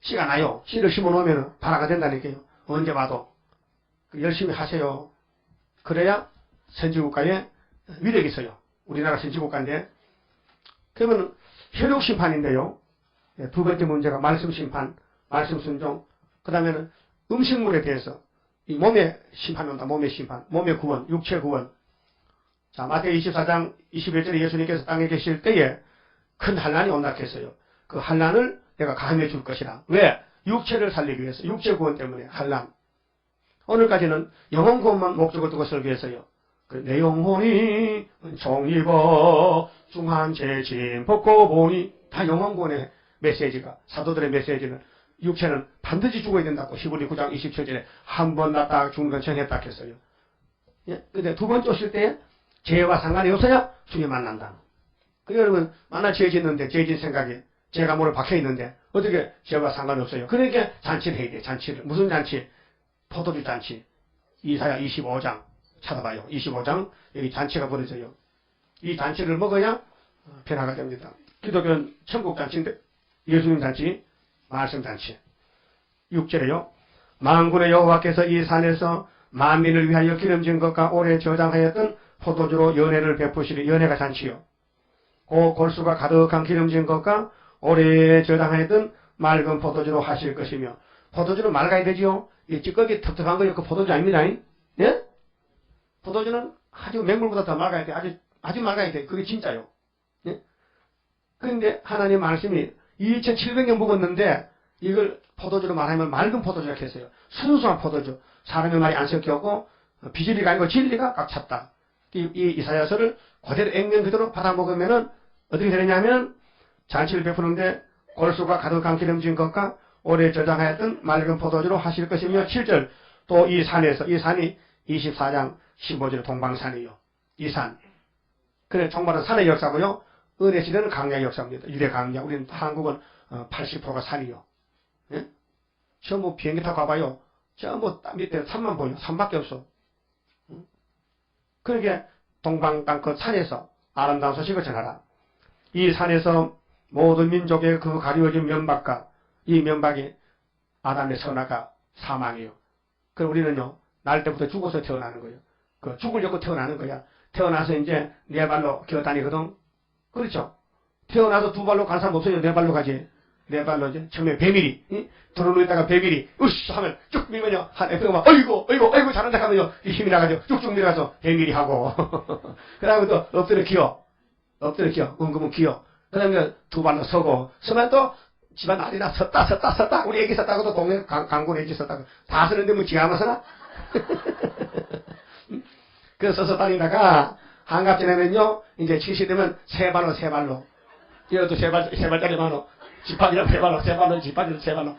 씨가 나요. 씨를 심어놓으면은 발화가 된다니까요. 언제 봐도 열심히 하세요. 그래야 선지국가에 위력이 있어요. 우리나라 선지국가인데 그러면 혈육 심판인데요. 두 번째 문제가 말씀 심판, 말씀 순종. 그 다음에는 음식물에 대해서 이 몸의 심판이 온다. 몸의 심판, 몸의 구원, 육체 구원. 자, 마태복음 24장 21절에 예수님께서 땅에 계실 때에 큰 환난이 온다 했어요. 그 환난을 내가 감해 줄 것이라. 왜? 육체를 살리기 위해서. 육체 구원 때문에 환난. 오늘까지는 영혼 구원만 목적을 두고 설교했어요. 내 영혼이 종입어 중한 죄짐 벗고 보니 다 영혼 구원의 메시지가 사도들의 메시지는 육체는 반드시 죽어야 된다고 히브리 9장 27절에 한 번 낳다 죽는 건 정했다 했어요. 예? 근데 두 번째 오실 때 죄와 상관이 없어야 주님 만난다. 그 여러분 만날 죄 짓는데 죄 짓 생각에 죄가 뭐를 박혀 있는데 어떻게 죄와 상관이 없어요. 그러니까 잔치를 해야 돼. 잔치를. 무슨 잔치? 포도주 잔치. 이사야 25장 찾아봐요. 25장 여기 잔치가 벌어져요. 이 잔치를 먹어야 변화가 됩니다. 기독교는 천국 잔치인데 예수님 잔치, 말씀 잔치. 6절에요. 만군의 여호와께서 이 산에서 만민을 위하여 기름진 것과 오래 저장하였던 포도주로 연회를 베푸시리. 연회가 잔치요. 골수가 가득한 기름진 것과 오래 저장하였던 맑은 포도주로 하실 것이며 포도주는 맑아야 되지요. 이 찌꺼기 텁텁한 거요. 그 포도주 아닙니다. 예? 포도주는 아주 맹물보다 더 맑아야 돼. 아주 맑아야 돼. 그게 진짜요. 예? 그런데 하나님 말씀이 2700년 묵었는데 이걸 포도주로 말하면 맑은 포도주라 했어요. 순수한 포도주. 사람의 말이 안 섞였고 비진리가 아니고 진리가 꽉 찼다. 이 이사야서를 그대로 액면 그대로 받아 먹으면은 어떻게 되느냐면 잔치를 베푸는데 골수가 가득한 기름진 것과 오래 저장하였던 맑은 포도주로 하실 것이며 7절 또 이 산에서 이 산이 24장 15절 동방산이요. 이 산. 그래 정말은 산의 역사고요. 은혜 시대는 강약의 역사입니다. 유대 강약. 우리는 한국은 80%가 산이요. 예? 저 뭐 비행기 타고 가봐요. 저 뭐 밑에 산만 보여. 산밖에 없어. 그러게 동방 땅 그 산에서 아름다운 소식을 전하라. 이 산에서 모든 민족의 그 가리워진 면박과 이 면박이 아담의 선악과 사망이요. 그럼 우리는요 날 때부터 죽어서 태어나는 거예요. 그 죽으려고 태어나는 거야. 태어나서 이제 네 발로 기어다니거든. 그렇죠? 태어나서 두 발로 간 사람 없어요. 네 발로 가지. 네 발로 이제 처음에 배밀이 들어놓다가 배밀이 으쌰 하면 쭉 밀면요 한 애가 막 어이구 잘한다 하면요 이 힘이 나가지고 쭉쭉 밀어가서 배밀이 하고 그 다음에 또 엎드려 기어 은금은 기어 그 다음에 두 발로 서면 또 집안 난리나 섰다 우리 애기 섰다고도 동네 강군 애기 섰다고 다 서는데 뭐 지가 안 서나? 그래서 서서 다니다가 한갑전에는요 이제 70 되면 세 발로 이것도 세 발짜리 만원 지팡이랑 세 발로 지팡이랑 세 발로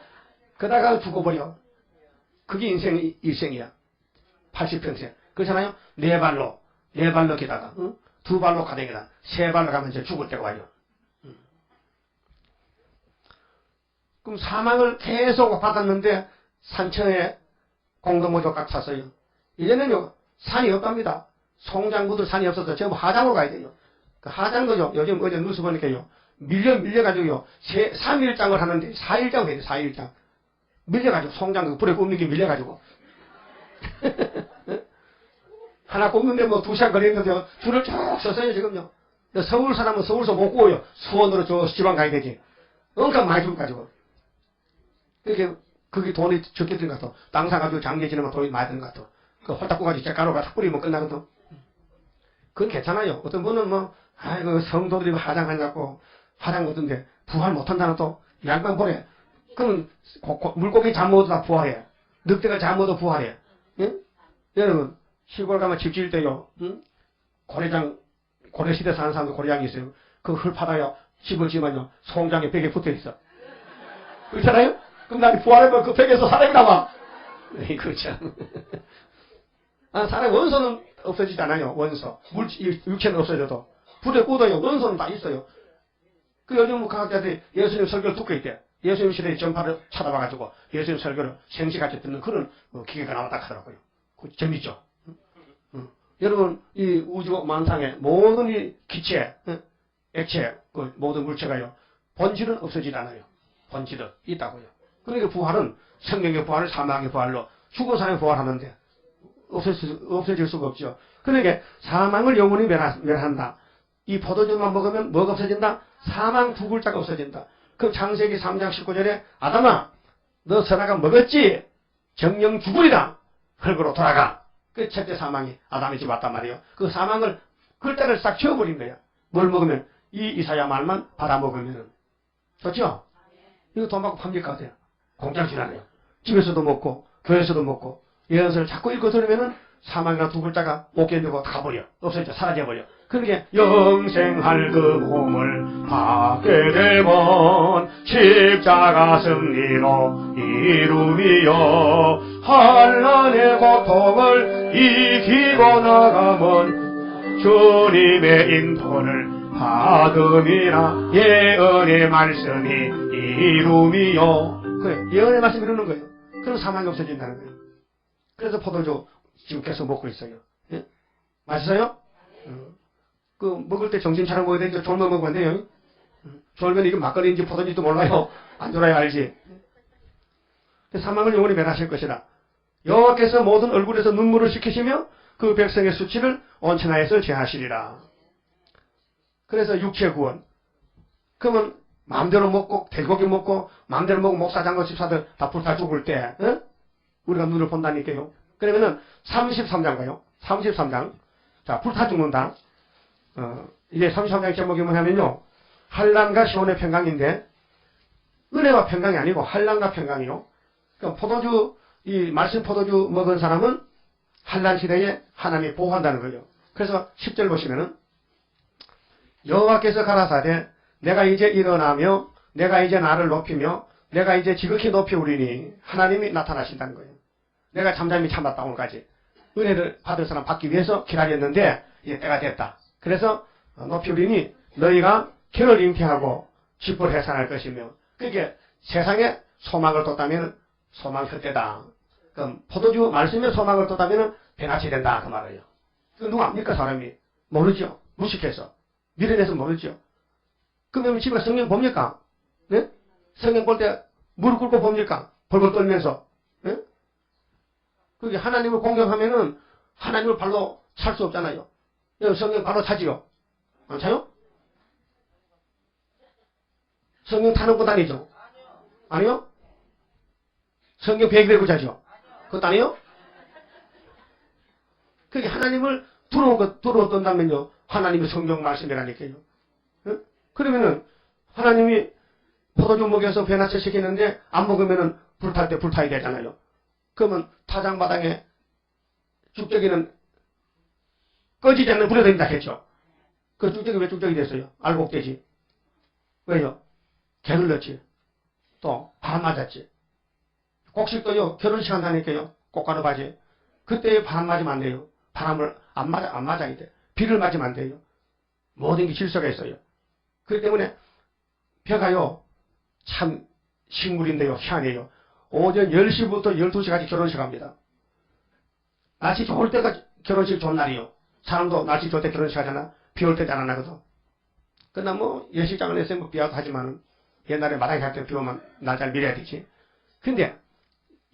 그러다가 죽어버려. 그게 일생이야. 80평생. 그렇잖아요. 네 발로 기다가 두 발로 가댕이다. 세 발로 가면 이제 죽을 때가 와요. 그럼 사망을 계속 받았는데 산천에 공동모조 꽉 찼어요. 이제는요 산이 없답니다. 송장구들 산이 없어서 전부 하장으로 가야 돼요. 그 하장도요 요즘 어제 뉴스 보니까요 밀려가지고요 3일장을 하는데 4일장 해야 돼. 4일장 밀려가지고 송장 불에 굽는 게 밀려가지고 하나 굽는데 뭐 2시간 걸리는데요 줄을 쭉 서서요 지금요. 서울 사람은 서울서 못 구워요. 수원으로 저 지방 가야 되지. 엄청 많이 죽어가지고 그게 돈이 적게 든 것 같아. 땅 사가지고 장기 지내면 돈이 많이 든 것 같아. 그 홀딱 구가지고 째가루가 탁 뿌리면 끝나거든. 그건 괜찮아요. 어떤 분은 뭐 아이고 성도들이 화장한다고 화장 거던데 부활 못한다는 또 양반 보래. 그럼 물고기 잠 먹어도 다 부활해. 늑대가 잠 먹어도 부활해. 응? 여러분 시골 가면 집 지을 때요. 응? 고려시대 사는 사람도 고려장이 있어요. 그 흙파다요. 집을 지면요. 송장에 벽에 붙어있어. 그렇잖아요? 그럼 나는 부활하면 그 벽에서 사람이 나와. 이거 참. 사람 원소는 없어지지 않아요. 원소. 육체는 없어져도. 불에 꽂아요. 원소는 다 있어요. 그 요즘 과학자들이 예수님 설교를 듣고 있대. 예수님 시대의 전파를 찾아봐가지고 예수님 설교를 생시같이 듣는 그런 기계가 나왔다 하더라고요. 재밌죠? 여러분, 이 우주 만상의 모든 이 기체, 액체, 모든 물체가요, 본질은 없어지지 않아요. 본질은 있다고요. 그러니까 부활은 성경의 부활을 사망의 부활로 죽은 사람이 부활하는데 없어질 수가 없죠. 그러니까 사망을 영원히 멸한다. 이 포도주만 먹으면 뭐가 없어진다? 사망 두 글자가 없어진다. 그럼 창세기 3장 19절에 아담아 너 선악과 먹었지? 정령 죽으리라. 흙으로 돌아가. 그 첫째 사망이 아담의 집 왔단 말이에요. 그 사망을 글자를 싹 지워버린 거야. 뭘 먹으면? 이 이사야 말만 받아먹으면. 좋죠? 이거 돈 받고 팝니까? 어때요? 공장 지나네요. 집에서도 먹고 교회에서도 먹고 예언서를 자꾸 읽고 들으면은 사망이나 두 글자가 못 견디고 다 가버려. 없어져. 사라져버려. 그러니까 영생할 그 몸을 받게 되면 십자가 승리로 이루미여 환난의 고통을 이기고 나가면 주님의 인도를 받음이라 예언의 말씀이 이루미여. 그래, 예언의 말씀이 이루는 거예요. 그럼 사망이 없어진다는 거예요. 그래서 포도주 지금 계속 먹고 있어요. 예? 맛있어요? 그 먹을 때 정신 차려 먹어야 되니까 졸면 먹으면 안 돼요. 졸면 이거 막걸리인지 포도인지도 몰라요. 안 졸아야 알지. 사망을 영원히 멸하실 것이라. 여호와께서 모든 얼굴에서 눈물을 씻기시며 그 백성의 수치를 온천하에서 제하시리라. 그래서 육체 구원. 그러면 마음대로 먹고 돼지고기 먹고 마음대로 먹고 목사 장로 집사들 다 불타 죽을 때 우리가 눈을 본다니까요. 그러면은 33장 가요. 33장. 자, 불타 죽는다. 이제 33장의 제목이 뭐냐면요. 한란과 시온의 평강인데 은혜와 평강이 아니고 한란과 평강이요. 그러니까 포도주, 이 말씀 포도주 먹은 사람은 한란 시대에 하나님이 보호한다는 거예요. 그래서 10절 보시면은 여호와께서 가라사대 내가 이제 일어나며 내가 이제 나를 높이며 내가 이제 지극히 높이우리니 하나님이 나타나신다는 거예요. 내가 잠잠히 참았다 오늘까지. 은혜를 받을 사람 받기 위해서 기다렸는데 이제 때가 됐다. 그래서 높이우리니 너희가 결을 잉태하고 집을 해산할 것이며 그게 세상에 소망을 뒀다면 소망 헛되다. 그럼 포도주 말씀에 소망을 뒀다면 배나치 된다 그 말이에요. 그 누가 압니까 사람이? 모르죠. 무식해서. 미련해서 모르죠. 그러면 집에 성경 봅니까? 네? 성경 볼 때 무릎 꿇고 봅니까? 벌벌 떨면서. 네? 그게 하나님을 공경하면은 하나님을 발로 찰 수 없잖아요. 성경 발로 차지요? 안 차요? 성경 타는 곳 아니죠? 아니요? 성경 베개 들고 자죠? 그것도 아니요? 그게 하나님을 들어온다면요. 하나님의 성경 말씀이라니까요. 네? 그러면은 하나님이 포도주 먹여서 배나쳐 시키는데 안 먹으면은 불탈 때 불타야 되잖아요. 그러면 타장마당에 쭉저기는 꺼지지 않는 불에 든다 했죠. 그 쭉저기 왜 쭉저기 됐어요? 알곡되지. 왜요? 개를 넣지. 또 바람 맞았지. 곡식도요. 결혼식 한다니까요. 꽃가루 바지. 그때 바람 맞으면 안 돼요. 바람을 안 맞아야 돼. 비를 맞으면 안 돼요. 모든 게 질서가 있어요. 그렇기 때문에 벼가요. 참 식물인데요. 희한해요. 오전 10시부터 12시까지 결혼식 합니다. 날씨 좋을 때가 결혼식 좋은 날이요. 사람도 날씨 좋을 때 결혼식 하잖아. 비 올 때 잘 안 하거든. 그러나 뭐 예식장을 해서 뭐 비와도 하지만은 옛날에 마당에 갈 때 비 오면 날짜를 미뤄야 되지. 근데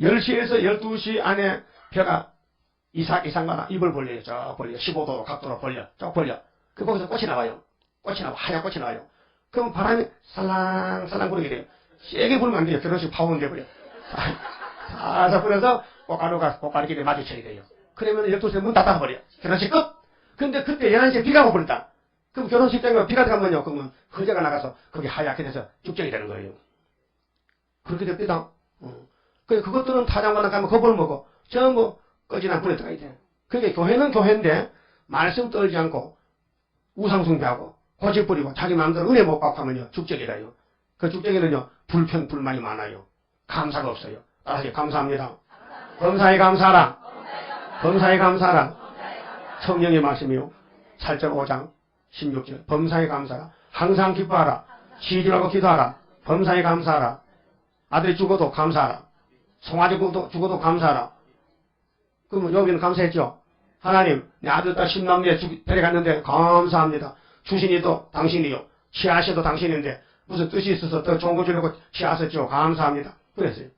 10시에서 12시 안에 벼가 이상마다 입을 벌려요. 저 벌려. 15도로 각도로 벌려. 쭉 벌려. 그 거기서 꽃이 나와요. 꽃이 나와. 하얀 꽃이 나와요. 그럼 바람이 살랑살랑 부르게 돼요. 세게 불면 안 돼요. 결혼식 파운 돼버려. 살살 불어서 꽃가루끼리 마주쳐야 돼요. 그러면 12시에 문 닫아버려. 결혼식 끝! 근데 그때 11시에 비가 오고 버린다. 그럼 결혼식 때문에 비가 들어가면요. 그러면 허재가 나가서 거기 하얗게 돼서 죽정이 되는 거예요. 그렇게 됩니다. 그것들은 타장마당 가면 겁을 먹고 전부 꺼지나 불에 들어가야 돼. 그러니까 교회는 교회인데 말씀 떨지 않고 우상숭배하고 고집 부리고 자기 마음대로 은혜 못 받고 하면요. 죽적이라요. 그 죽적이는요. 불평 불만이 많아요. 감사가 없어요. 따라서 감사합니다. 범사에 감사하라. 범사에 감사하라. 성령의 말씀이요. 8절 5장 16절 범사에 감사하라. 항상 기뻐하라. 시들하고 기도하라. 범사에 감사하라. 아들이 죽어도 감사하라. 송아지 죽어도 감사하라. 그러면 여기는 감사했죠. 하나님, 내 아들, 딸 10남매 데려갔는데 감사합니다. 주신이도 당신이요. 취하셔도 당신인데 무슨 뜻이 있어서 더 좋은 거 주려고 취하셨죠. 감사합니다. 그랬어요.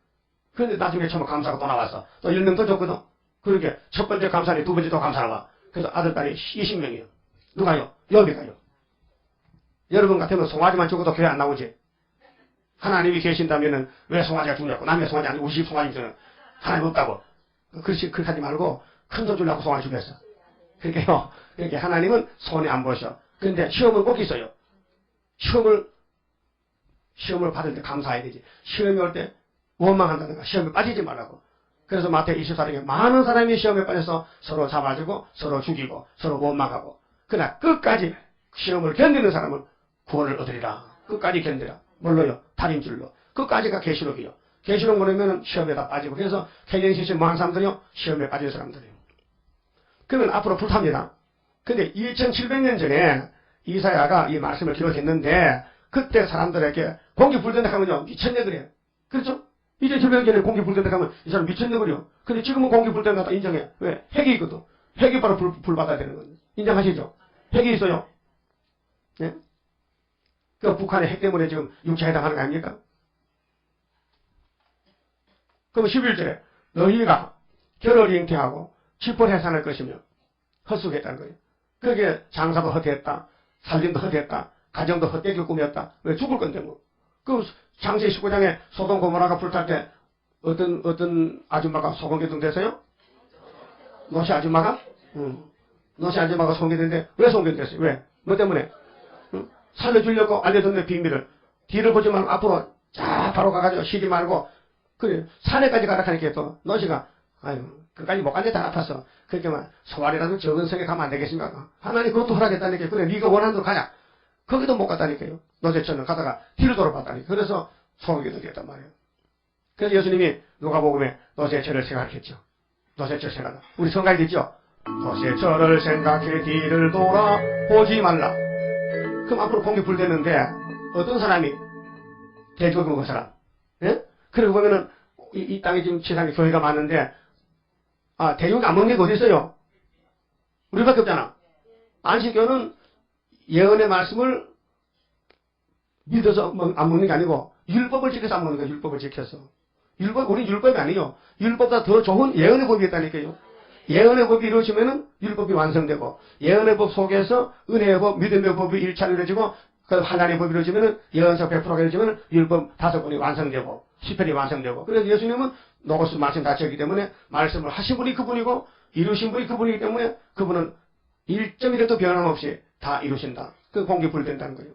그런데 나중에 처음 감사가 또 나왔어. 또 1명 더 줬거든. 그렇게 첫 번째 감사니 두 번째 또 감사가. 그래서 아들, 딸이 20명이요. 누가요? 여비가요. 여러분 같으면 송아지만 죽어도 교회 안 나오지. 하나님이 계신다면은 왜 송아지가 죽냐고. 남의 송아지 아니고 우리 집 송아지 있으면 하나님 없다고. 그렇게 하지 말고 큰 돈 주려고 송아지 죽였어. 그러니까요. 그렇게 하나님은 손에 안 보셔. 그런데 시험은 꼭 있어요. 시험을 받을 때 감사해야 되지. 시험이 올 때 원망한다든가 시험에 빠지지 말라고. 그래서 마태 24장에 많은 사람이 시험에 빠져서 서로 잡아주고 서로 죽이고 서로 원망하고. 그러나 끝까지 시험을 견디는 사람은 구원을 얻으리라. 끝까지 견디라. 뭘로요? 다림줄로. 끝까지가 계시록이요. 계시록 모르면 시험에 다 빠지고. 그래서 개인시험 뭐한 사람들이요? 시험에 빠진 사람들이요. 그러면 앞으로 불탑니다. 근데 2700년 전에 이사야가 이 말씀을 기록했는데 그때 사람들에게 공기 불된다 하면요 미쳤네 그래요. 그렇죠? 2700년 전에 공기 불된다 하면 이 사람 미쳤네 그래요. 근데 지금은 공기 불된다 인정해. 왜? 핵이 있거든. 핵이 바로 불 받아야 되는 거예요. 인정하시죠? 핵이 있어요. 예? 그 북한의 핵 때문에 지금 6차 해당하는 거 아닙니까? 그럼 11절에 너희가 결을 잉태하고 지포 해산할 것이며 헛수겠다는 거예요. 그게 장사도 헛했다. 살림도 헛했다. 가정도 헛되게 꾸몄다. 왜 죽을 건데 뭐. 그 창세기 19장에 소돔 고모라가 불탈 때 어떤 아줌마가 소금기둥 됐어요? 노시 아줌마가? 노시 아줌마가 소금기둥인데 왜 소금기둥 됐어요? 왜? 뭐 때문에? 살려주려고 알려줬네 비밀을. 뒤를 보지 말고 앞으로 쫙 바로 가가지고 쉬지 말고 그래 산에까지 가라 하니까 또 노시가 아유 그까지 못 간데 다 아파서 그렇게 막 소알이라도 적은 성에 가면 안 되겠습니까? 하나님 그것도 허락했다니까. 그래 네가 원하는 대로 가냐. 거기도 못 갔다니까요. 노제처럼 가다가 뒤로 돌아봤다니까. 그래서 소금기둥이 됐단 말이에요. 그래서 예수님이 누가복음에 노제처를 생각했죠. 노제처를 생각하다. 우리 성가이 됐죠? 노제처를 생각해 뒤를 돌아보지 말라. 그럼 앞으로 공기 불대는데 어떤 사람이 대적을 먹은 사람. 예? 그리고 보면은 이 땅에 지금 지상에 교회가 많은데 대적이 안 먹는 게 어디 있어요? 우리밖에 없잖아. 안식교는 예언의 말씀을 믿어서 안 먹는 게 아니고 율법을 지켜서 안 먹는 거예요. 율법을 지켜서. 우리 율법이 아니에요. 율법보다 더 좋은 예언의 법이 있다니까요. 예언의 법이 이루어지면은 율법이 완성되고 예언의 법 속에서 은혜의 법, 믿음의 법이 1차로 이루어지고 그 하나님의 법이 이루어지면은 예언서 100%가 이루어지면은 율법 5번이 완성되고 10편이 완성되고. 그래서 예수님은 노고스 말씀 다 지었기 때문에 말씀을 하신 분이 그분이고 이루신 분이 그분이기 때문에 그분은 1점이라도 변함없이 다 이루신다. 그 공기 불된다는 거예요.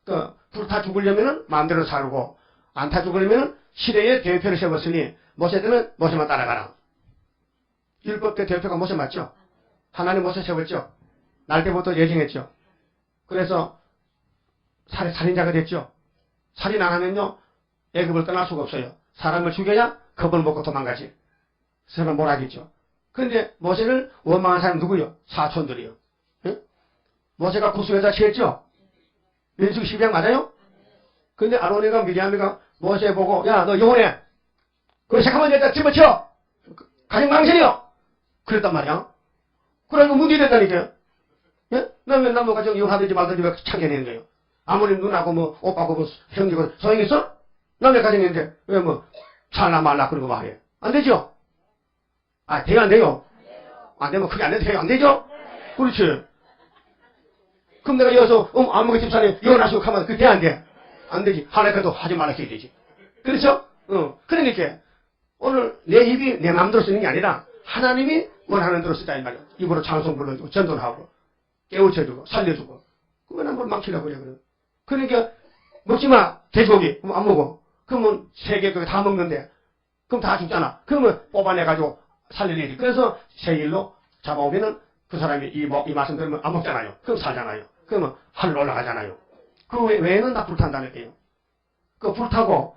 그 불 타 죽으려면은 마음대로 살고 안 타 죽으려면은 시대의 대표를 세웠으니 모세들은 모세만 따라가라. 율법 때 대표가 모세 맞죠? 하나님 모세 세웠죠? 날 때부터 예정했죠? 그래서 살인자가 됐죠? 살인 안 하면요 애굽을 떠날 수가 없어요. 사람을 죽여야 겁을 먹고 도망가지. 사람을 몰아겠죠. 그런데 모세를 원망한 사람이 누구요? 사촌들이요. 응? 모세가 구수여자 취했죠? 민수기 12장 맞아요? 근데 아론이가 미리암이가 모세 보고 야 너 영혼해. 그래 잠깐만 여기다 집어쳐. 가정 망신이요. 그랬단 말이야. 그러니까 문제 됐다니까요. 예? 왜 남의 가정 이혼하든지 말든지 왜 참견하는 거예요? 아무리 누나고 뭐 오빠고 뭐 형제고 소용있어? 남의 가정인데 왜 뭐 살라 말라 그러고 말해. 안 되죠? 돼요 안 돼요? 안 되면 그게 안 돼도 돼요 안 되죠? 그렇지. 그럼 내가 여기서 아무개 집사님 이혼하시고 가면 그게 돼 안 돼? 안 되지. 하나님께도 하지 말라 해야 되지. 그렇죠? 그러니까 오늘 내 입이 내 마음대로 쓰는 게 아니라 하나님이 원하는 대로 쓰자 이 말이야. 입으로 찬송 불러주고 전도하고 깨우쳐주고 살려주고. 그러면 뭘 망치려고 그래. 그러니까 먹지마 돼지고기 그럼 안 먹어. 그러면 3개 다 먹는데 그럼 다 죽잖아. 그러면 뽑아내가지고 살려내야지. 그래서 세일로 잡아오면은 그 사람이 이 말씀 들으면 안 먹잖아요. 그럼 살잖아요. 그러면 하늘로 올라가잖아요. 그 외에는 다 불탄다는 거예요. 그 불타고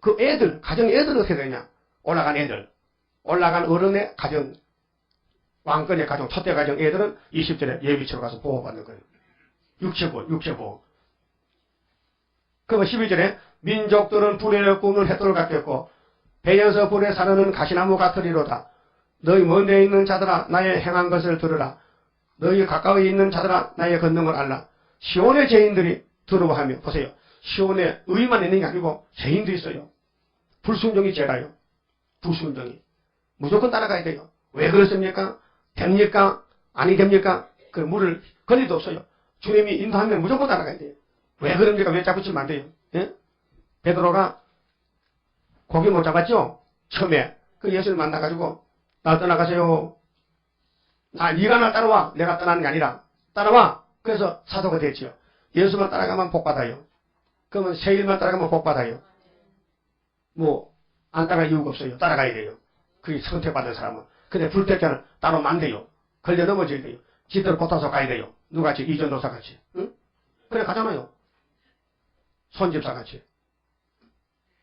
그 애들 가정 애들은 어떻게 되냐. 올라간 애들 올라간 어른의 가정 왕권의 가정 첫째 가정 애들은 20절에 예비치로 가서 보호받는 거예요. 육체보호 그러면 12절에 민족들은 불의 꿈을 햇돌 같겠고 배에서 불에 사르는 가시나무 같으리로다. 너희 먼데 있는 자들아 나의 행한 것을 들으라. 너희 가까이 있는 자들아 나의 걷는 걸 알라. 시온의 죄인들이 두려워하며 보세요. 시온에 의만 있는 게 아니고 죄인도 있어요. 불순종이 죄라요. 불순종이. 무조건 따라가야 돼요. 왜 그렇습니까? 됩니까? 아니 됩니까? 그 물을 권리도 없어요. 주님이 인도하면 무조건 따라가야 돼요. 왜 그럽니까? 왜 잡으시면 안 돼요? 예? 베드로가 고기 못 잡았죠? 처음에. 그 예수를 만나가지고 나 떠나가세요. 네가 나 따라와. 내가 떠나는 게 아니라 따라와. 그래서 사도가 됐지요. 예수만 따라가면 복받아요. 그러면 세 일만 따라가면 복받아요. 뭐 안 따라갈 이유가 없어요. 따라가야 돼요. 그게 선택받은 사람은. 근데 불택자는 따로만 안 돼요. 걸려 넘어져야 돼요. 지대로 꽂아서 가야 돼요. 누가같이 이전도사같이. 응? 그래 가잖아요. 손집사같이.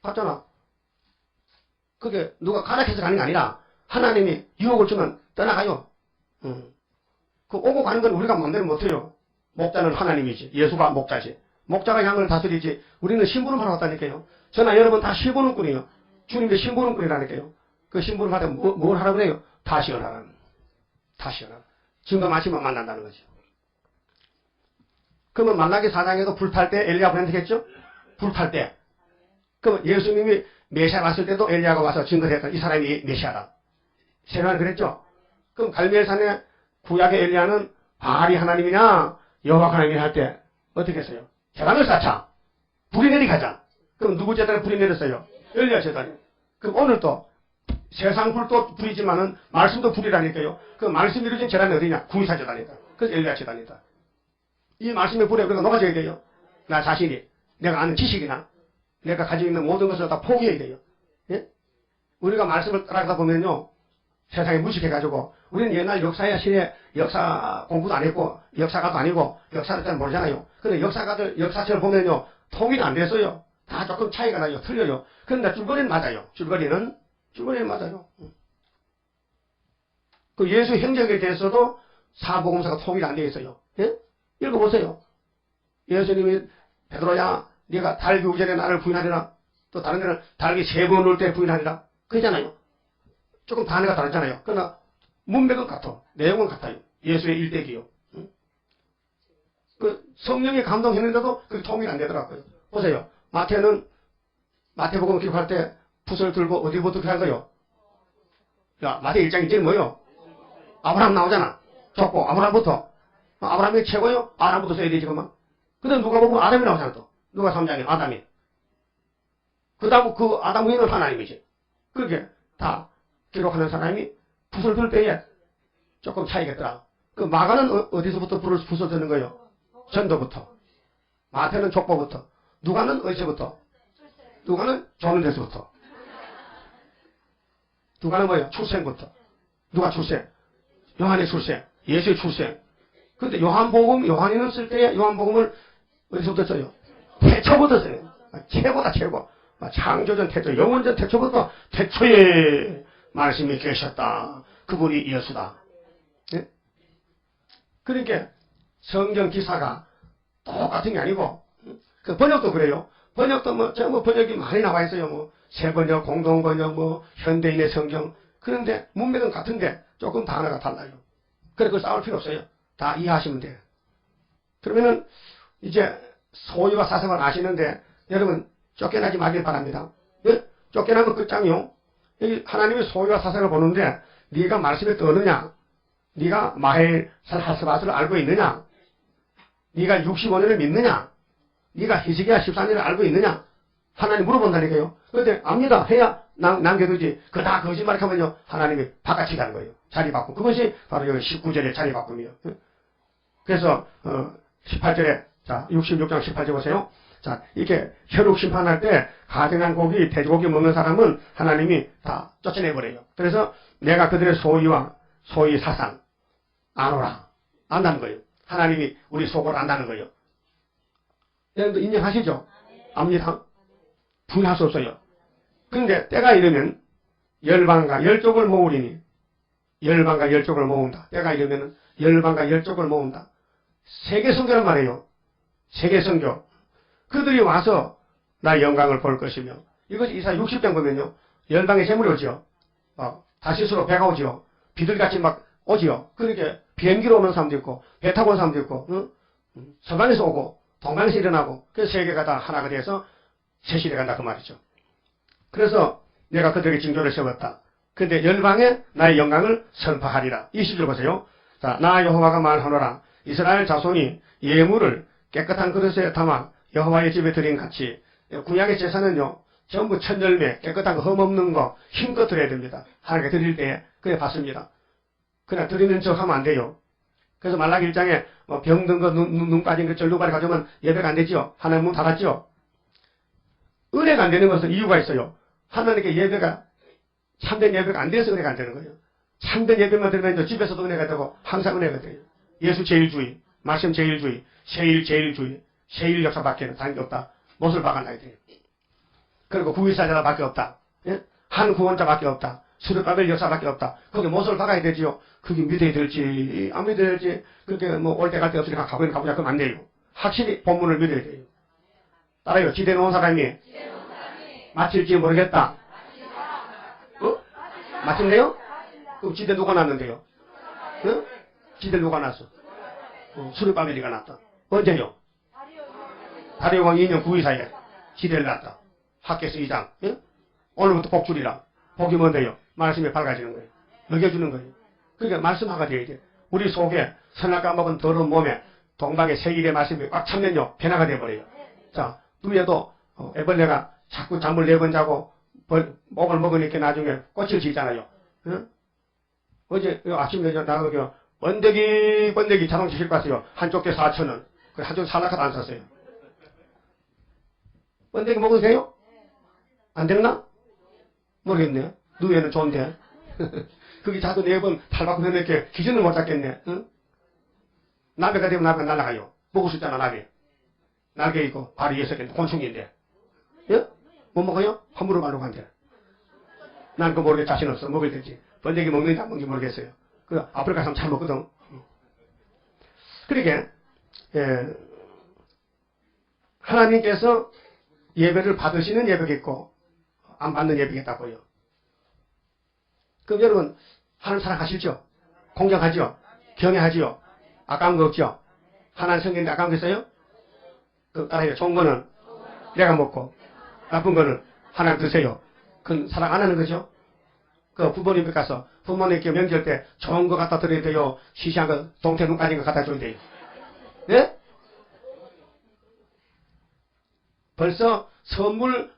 갔잖아. 그게 누가 가락해서 가는 게 아니라 하나님이 유혹을 주면 떠나가요. 그 오고 가는 건 우리가 마음대로 못해요. 목자는 하나님이지. 예수가 목자지. 목자가 양을 다스리지. 우리는 심부름하러 왔다니까요. 저나 여러분 다 심부름꾼이에요. 주님의 심부름꾼이라니까요. 그 심부름할 때 뭘 하라고 그래요? 다 시원하라. 다 시원하라. 증거 마시면 만난다는 거죠. 그러면 만나기 사장에도 불탈 때 엘리야 보낸다겠죠? 불탈 때. 그럼 예수님이 메시아 왔을 때도 엘리야가 와서 증거했다. 이 사람이 메시아다. 세례를 그랬죠? 그럼 갈멜산에 구약의 엘리야는 바알이 하나님이냐 여호와 하나님이 할 때 어떻게 했어요? 재단을 쌓자. 불이 내리가자. 그럼 누구 재단에 불이 내렸어요? 엘리야 재단에. 그럼 오늘 또 세상 불도 불이지만은 말씀도 불이라니까요. 그 말씀이 이루어진 재단이 어디냐? 구이사 재단이다. 그래서 엘리야 재단이다. 이 말씀의 불에 우리가 녹아져야 돼요. 나 자신이 내가 아는 지식이나 내가 가지고 있는 모든 것을 다 포기해야 돼요. 예? 우리가 말씀을 따라가다 보면요. 세상에 무식해가지고 우리는 옛날 역사의 시대 역사 공부도 안 했고 역사가도 아니고 역사를 잘 모르잖아요. 근데 역사가들 역사책을 보면요. 통일이 안 됐어요. 다 조금 차이가 나요. 틀려요. 그런데 줄거리는 맞아요. 줄거리는 맞아요. 그 예수 행적에 대해서도 사복음서가 통일이 안 되어 있어요. 예? 읽어보세요. 예수님이 베드로야 네가 달기 오전에 나를 부인하리라. 또 다른 데는 달기 3번 올 때 부인하리라. 그러잖아요. 조금 단어가 다르잖아요. 그러나 문맥은 같아. 내용은 같아요. 예수의 일대기요. 응? 그 성령이 감동했는데도 그게 통일이 안 되더라고요. 보세요. 마태복음 기록할 때 붓을 들고 어디부터 할 거요? 야, 마태 1장 1절이 뭐요? 아브라함 나오잖아. 줬고 아브라함부터. 아브라함이 최고요? 아담부터 써야 되지 그만. 근데 누가 보면 아담이 나오잖아 또. 누가 3장에 아담이. 그 다음 그 아담 후에는 하나님이지. 그렇게 다 기록하는 사람이 붓을 들 때에 조금 차이겠더라. 그 마가는 어디서부터 붓을 드는 거예요? 전도부터. 마태는 족보부터. 누가는 어디서부터? 누가는 조는 데서부터. 누가는 뭐예요? 출생부터. 누가 출생? 요한의 출생. 예수의 출생. 근데 요한이는 쓸 때에 요한복음을 어디서부터 써요? 태초부터 써요. 최고다, 최고. 창조전 태초, 영원전 태초부터 태초에 말씀이 계셨다. 그분이 예수다. 예? 그러니까 성경 기사가 똑같은 게 아니고, 그 번역도 그래요. 번역도 전부 번역이 많이 나와 있어요. 새번역, 공동번역, 현대인의 성경. 그런데 문맥은 같은데 조금 단어가 달라요. 그래, 그걸 싸울 필요 없어요. 다 이해하시면 돼요. 그러면은 이제 소유와 사성을 아시는데 여러분 쫓겨나지 마길 바랍니다. 예? 쫓겨나면 끝장이요. 여기 하나님의 소유와 사성을 보는데 네가 말씀에 떠느냐? 네가 마헬 살하스바스를 알고 있느냐? 네가 65년을 믿느냐? 네가 히스기야 14년을 알고 있느냐? 하나님 물어본다니까요. 그런데 압니다. 해야 남겨두지. 그 다 거짓말하면요. 하나님이 바깥이 가는 거예요. 자리 바꾸고. 그것이 바로 여기 19절에 자리 바꿈이에요. 그래서 18절에 자 66장 18절 보세요. 자 이렇게 혈육 심판할 때 가증한 고기, 돼지고기 먹는 사람은 하나님이 다 쫓아내버려요. 그래서 내가 그들의 소위 사상 아노라 안다는 거예요. 하나님이 우리 속을 안다는 거예요. 여러분도 인정하시죠? 압니다. 부인할 수 없어요. 그런데 때가 이르면 열방과 열족을 모으리니 열방과 열족을 모은다. 때가 이르면 열방과 열족을 모은다. 세계선교란 말이에요. 세계선교. 그들이 와서 나의 영광을 볼 것이며, 이것이 이사야 60장 보면요, 열방의 재물이 오지요. 다시스로 배가 오지요. 비둘기같이 막 오지요. 그렇게 비행기로 오는 사람도 있고, 배 타고 오는 사람도 있고, 서방에서 오고, 동방에서 일어나고, 그래서 세계가 다 하나가 돼서 새 시대가 간다 그 말이죠. 그래서 내가 그들에게 징조를 세웠다. 근데 열방에 나의 영광을 선포하리라. 20절 보세요. 자, 나 여호와가 말하노라. 이스라엘 자손이 예물을 깨끗한 그릇에 담아 여호와의 집에 드린 같이, 구약의 제사는요, 전부 천열매, 깨끗한 거, 흠없는 거, 힘껏 드려야 됩니다. 하나님께 드릴 때에. 그래 받습니다. 그냥 드리는 척 하면 안 돼요. 그래서 말라기 1장에 병든 거, 눈 빠진 거, 절루발이 가져오면 예배가 안 되지요. 하나님 문 닫았죠. 은혜가 안 되는 것은 이유가 있어요. 하나님께 예배가, 참된 예배가 안 돼서 은혜가 안 되는 거예요. 참된 예배만 드리면 집에서도 은혜가 되고 항상 은혜가 돼요. 예수 제일주의, 말씀 제일주의, 세일 제일주의, 세일 역사밖에는 다른 게 없다. 못을 박아놔야 돼요. 그리고 구위사자밖에 없다. 예? 한 구원자밖에 없다. 수르바벨 역사밖에 없다. 거기 못을 박아야 되지요. 그게 믿어야 될지 안 믿어야 될지 그렇게 뭐 올 때 갈 때 없으니까 가보자 그러면 안 돼요. 확실히 본문을 믿어야 돼요. 따라요. 지대 놓은 사람이 마칠지 모르겠다. 마침내요? 그럼 지대 누가 났는데요? 어? 지대 누가 났어? 수르바벨이가 났다. 언제요? 다리오 왕 2년 9일 사이에 지대를 났다. 학계서 2장. 예? 오늘부터 복줄이라. 복이 뭔데요? 말씀이 밝아지는 거예요. 먹여주는 거예요. 그러니까 말씀화가 돼야 돼. 우리 속에 선악과 먹은 더러운 몸에 동방의 세일의 말씀이 꽉 차면요. 변화가 돼버려요. 자, 누에도 애벌레가 자꾸 잠을 4번 자고 목을 먹으니까 나중에 꽃을 지잖아요. 응? 어제 아침에 나가서 번데기 자동차 싣고 왔어요. 한쪽 게 4,000원. 한쪽 살라카도 안 샀어요. 번데기 먹어도 돼요? 안 되나? 모르겠네. 누에는 좋은데. 그게 자도 4번 탈바꿈 해놓게 기준을 못 잡겠네. 응? 나비가 되면 나비가 날아가요. 먹을 수 있잖아, 나비. 날개 있고, 발이 6개인데, 곤충인데. 예? 못 먹어요? 함부로 말로 한대. 난 그거 모르겠, 자신 없어. 먹을 텐지. 번데기 먹는지 안 먹는지 모르겠어요. 그, 아프리카 사람 잘 먹거든. 그러게, 하나님께서 예배를 받으시는 예배가 있고, 안 받는 예배가 있다고요. 그럼 여러분, 하나님 사랑하시죠? 공경하죠? 경외하지요? 아까운 거 없죠? 하나님 성경인데 아까운 거 있어요? 그 따라해요. 좋은 거는 내가 먹고, 나쁜 거는 하나님 드세요. 그건 사랑 안 하는 거죠? 그 부모님 집 가서 부모님께 명절 때 좋은 거 갖다 드려야 돼요. 시시한 거, 동태 눈 까진 거 갖다 줘야 돼요. 네? 벌써 선물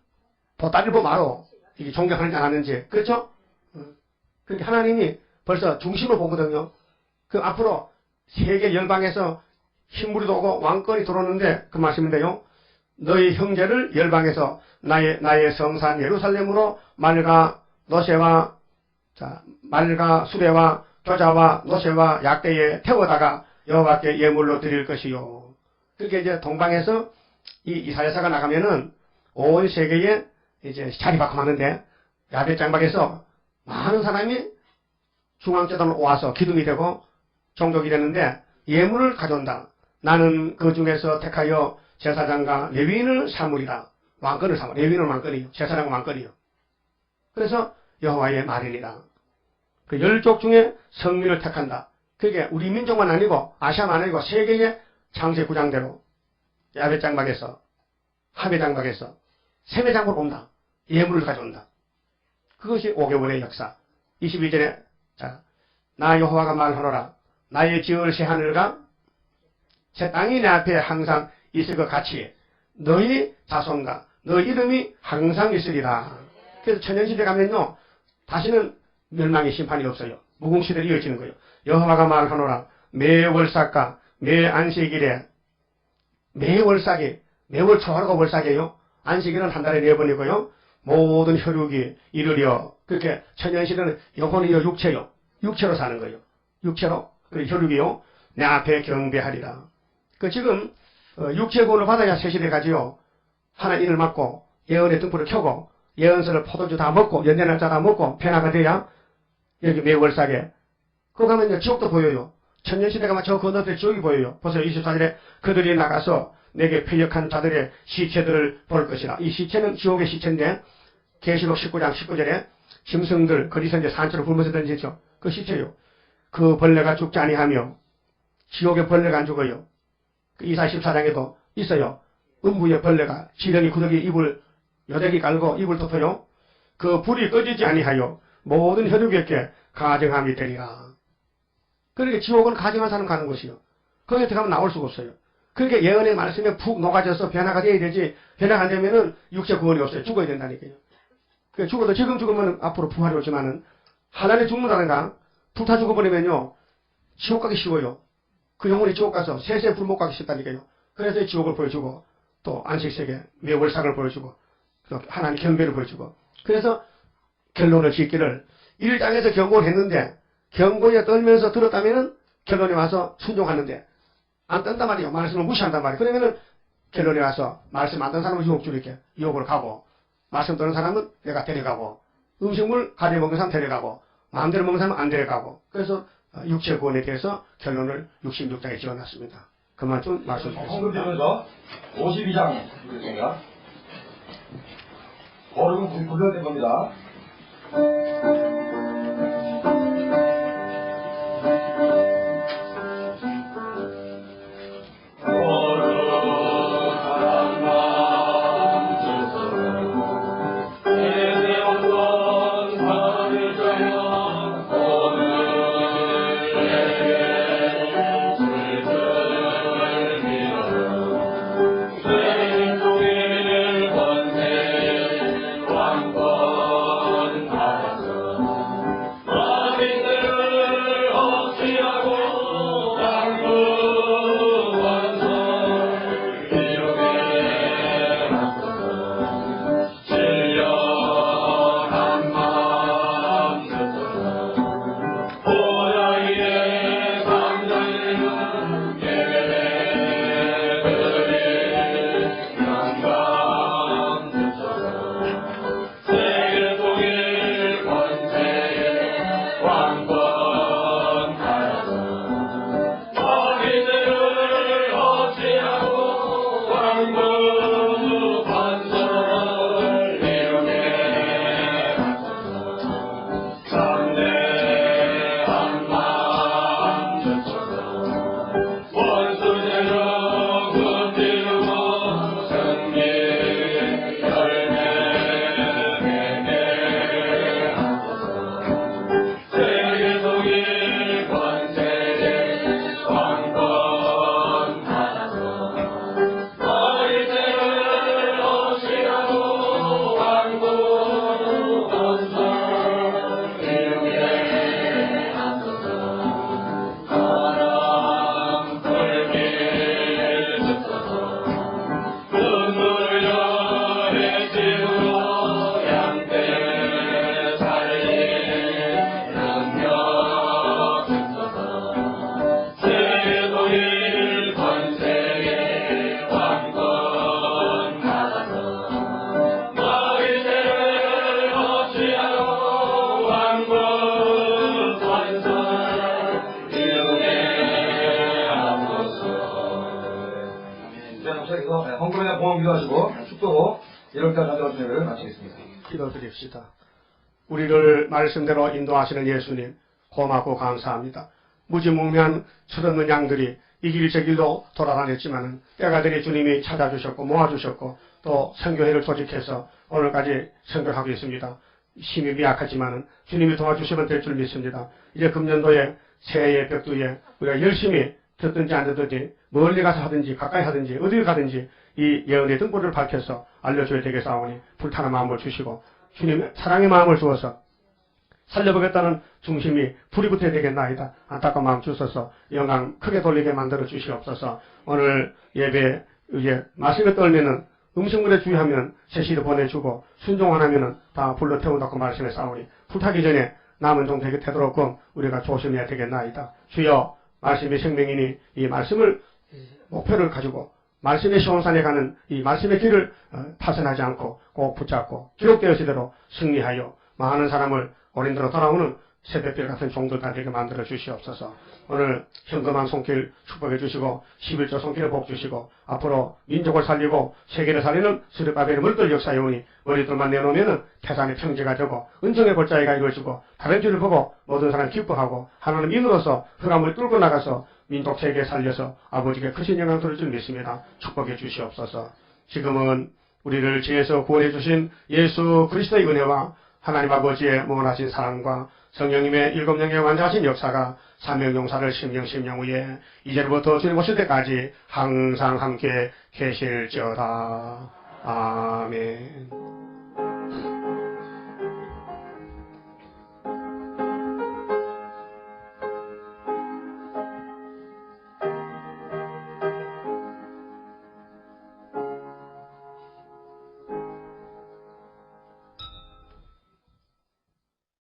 보따리를 보면 알아. 이게 존경하는지 안 하는지. 그렇죠? 그러니까 하나님이 벌써 중심을 보거든요. 그 앞으로 세계 열방에서 흰물이 오고 왕권이 들어오는데 그 말씀인데요. 너희 형제를 열방에서 나의 성산 예루살렘으로 말과 노새와 말과 수레와 조자와 노새와 약대에 태워다가 여호와께 예물로 드릴 것이요. 그렇게 이제 동방에서 이 이사야서가 나가면은 온 세계에 이제 자리바꿈하는데 야벳 장막에서 많은 사람이 중앙재단으로 와서 기둥이 되고 종족이 되는데 예물을 가져온다. 나는 그 중에서 택하여 제사장과 레위인을 삼으리라. 왕권을 삼아. 레위인은 왕권이요. 제사장은 왕권이요. 그래서 여호와의 말이니라. 그 10족 중에 성민을 택한다. 그게 우리 민족만 아니고 아시아만 아니고 세계의 창세 9장대로 야벳 장막에서 하베 장막에서 세메 장막으로 온다. 예물을 가져온다. 그것이 5개월의 역사. 22절에 나 여호와가 말하노라. 나의 지을 새 하늘과 새 땅이 내 앞에 항상 있을 것 같이 너희 자손과 너희 이름이 항상 있으리라. 그래서 천년시대 가면요. 다시는 멸망의 심판이 없어요. 무궁시대로 이어지는 거예요. 여호와가 말하노라. 매 월삭과 매 안식일에 매 월삭이 매월 초하루가 월삭이에요. 안식일은 한 달에 4번이고요. 모든 혈육이 이르려. 그렇게 천년시대는 영혼이요 육체요. 육체로 사는 거예요. 육체로. 혈육이요. 내 앞에 경배하리라. 그 지금 육체의 구원을 받아야 새시대 가지요. 하나님을 맡고 예언의 등불을 켜고 예언서를 포도주 다 먹고 연대날짜 다 먹고 변화가 돼야 여기 매월삭에 그거 가면 지옥도 보여요. 천년시대가 막 저 건너편에 지옥이 보여요. 보세요. 24절에 그들이 나가서 내게 패역한 자들의 시체들을 볼 것이라. 이 시체는 지옥의 시체인데 계시록 19장 19절에 짐승들 거기서 이제 산처럼 굶어서 던지죠. 그 시체요. 그 벌레가 죽지 아니하며 지옥의 벌레가 안 죽어요. 그 이사 14장에도 있어요. 음부의 벌레가 지렁이 구더기 입을 여대기 깔고 입을 덮어요. 그 불이 꺼지지 아니하여 모든 혈육에게 가증함이 되리라. 그러니까 지옥은 가증한 사람 가는 곳이요. 거기에 들어가면 나올 수가 없어요. 그러니까 예언의 말씀에 푹 녹아져서 변화가 돼야 되지, 변화가 안 되면은 육체 구원이 없어요. 죽어야 된다니까요. 그러니까 죽어도 지금 죽으면 앞으로 부활이 오지만은 하나님 죽는다든가 불타 죽어버리면요 지옥 가기 쉬워요. 그 영혼이 지옥 가서 세세 불못 가기 쉽다니까요. 그래서 지옥을 보여주고 또 안식세계 매월상을 보여주고 또 하나님 경배를 보여주고 그래서 결론을 짓기를 1장에서 경고를 했는데 경고에 떨면서 들었다면은 결론에 와서 순종하는데 안 뜬단 말이에요. 말씀을 무시한단 말이에요. 그러면은 결론에 와서 말씀 안 듣는 사람은 유혹주로 이렇게 유혹을 가고 말씀 듣는 사람은 내가 데려가고 음식물 가려 먹는 사람 데려가고 마음대로 먹는 사람은 안 데려가고 그래서 육체 구원에 대해서 결론을 66장에 지어놨습니다. 그만 좀 말씀드리겠습니다. 헌금드리면서 52장 드리겠습니다. 거룩은 구별된 겁니다. 헌금에 대한 공헌 기도하시고 축도로 이렇게 가져가 주시기를 마치겠습니다. 기도드립시다. 우리를 말씀대로 인도하시는 예수님 고맙고 감사합니다. 무지몽매한 철없는 양들이 이 길 저 길로 돌아다녔지만은 때가 되니 주님이 찾아주셨고 모아주셨고 또 선교회를 조직해서 오늘까지 선교하고 있습니다. 힘이 미약하지만은 주님이 도와주시면 될 줄 믿습니다. 이제 금년도에 새해의 벽두에 우리가 열심히 듣든지 안 듣든지 멀리 가서 하든지 가까이 하든지 어딜 가든지 이 예언의 등불을 밝혀서 알려줘야 되겠사오니 불타는 마음을 주시고 주님의 사랑의 마음을 주어서 살려보겠다는 중심이 불이 붙어야 되겠나이다. 안타까운 마음 주셔서 영광 크게 돌리게 만들어 주시옵소서. 오늘 예배 이제 말씀에 떨면은 음식물에 주의하면 세시를 보내주고 순종 안 하면은 다 불러 태운다고 말씀에 싸우니 불타기 전에 남은 종 되게 되도록끔 우리가 조심해야 되겠나이다. 주여 말씀이 생명이니 이 말씀을 목표를 가지고 말씀의 시온산에 가는 이 말씀의 길을 파선하지 않고 꼭 붙잡고 기록되어지대로 승리하여 많은 사람을 어린들로 돌아오는 새벽별 같은 종들 다 되게 만들어 주시옵소서. 오늘 현금한 손길 축복해 주시고 11조 손길을 복 주시고 앞으로 민족을 살리고 세계를 살리는 스르바벨의 물들 역사에 오니 머리들만 내놓으면 태산의 평지가 되고 은정의 골짜기가 이루어지고 다른 길을 보고 모든 사람이 기뻐하고 하나님 인으로서 흑암을 뚫고 나가서 민족 세계에 살려서 아버지께 크신 영광 돌릴 줄 믿습니다. 축복해 주시옵소서. 지금은 우리를 죄에서 구원해 주신 예수 그리스도의 은혜와 하나님 아버지의 무한하신 사랑과 성령님의 일곱 영의 완전하신 역사가 삼명용사를 심령 후에 이제부터 주님 오실 때까지 항상 함께 계실지어다. 아멘.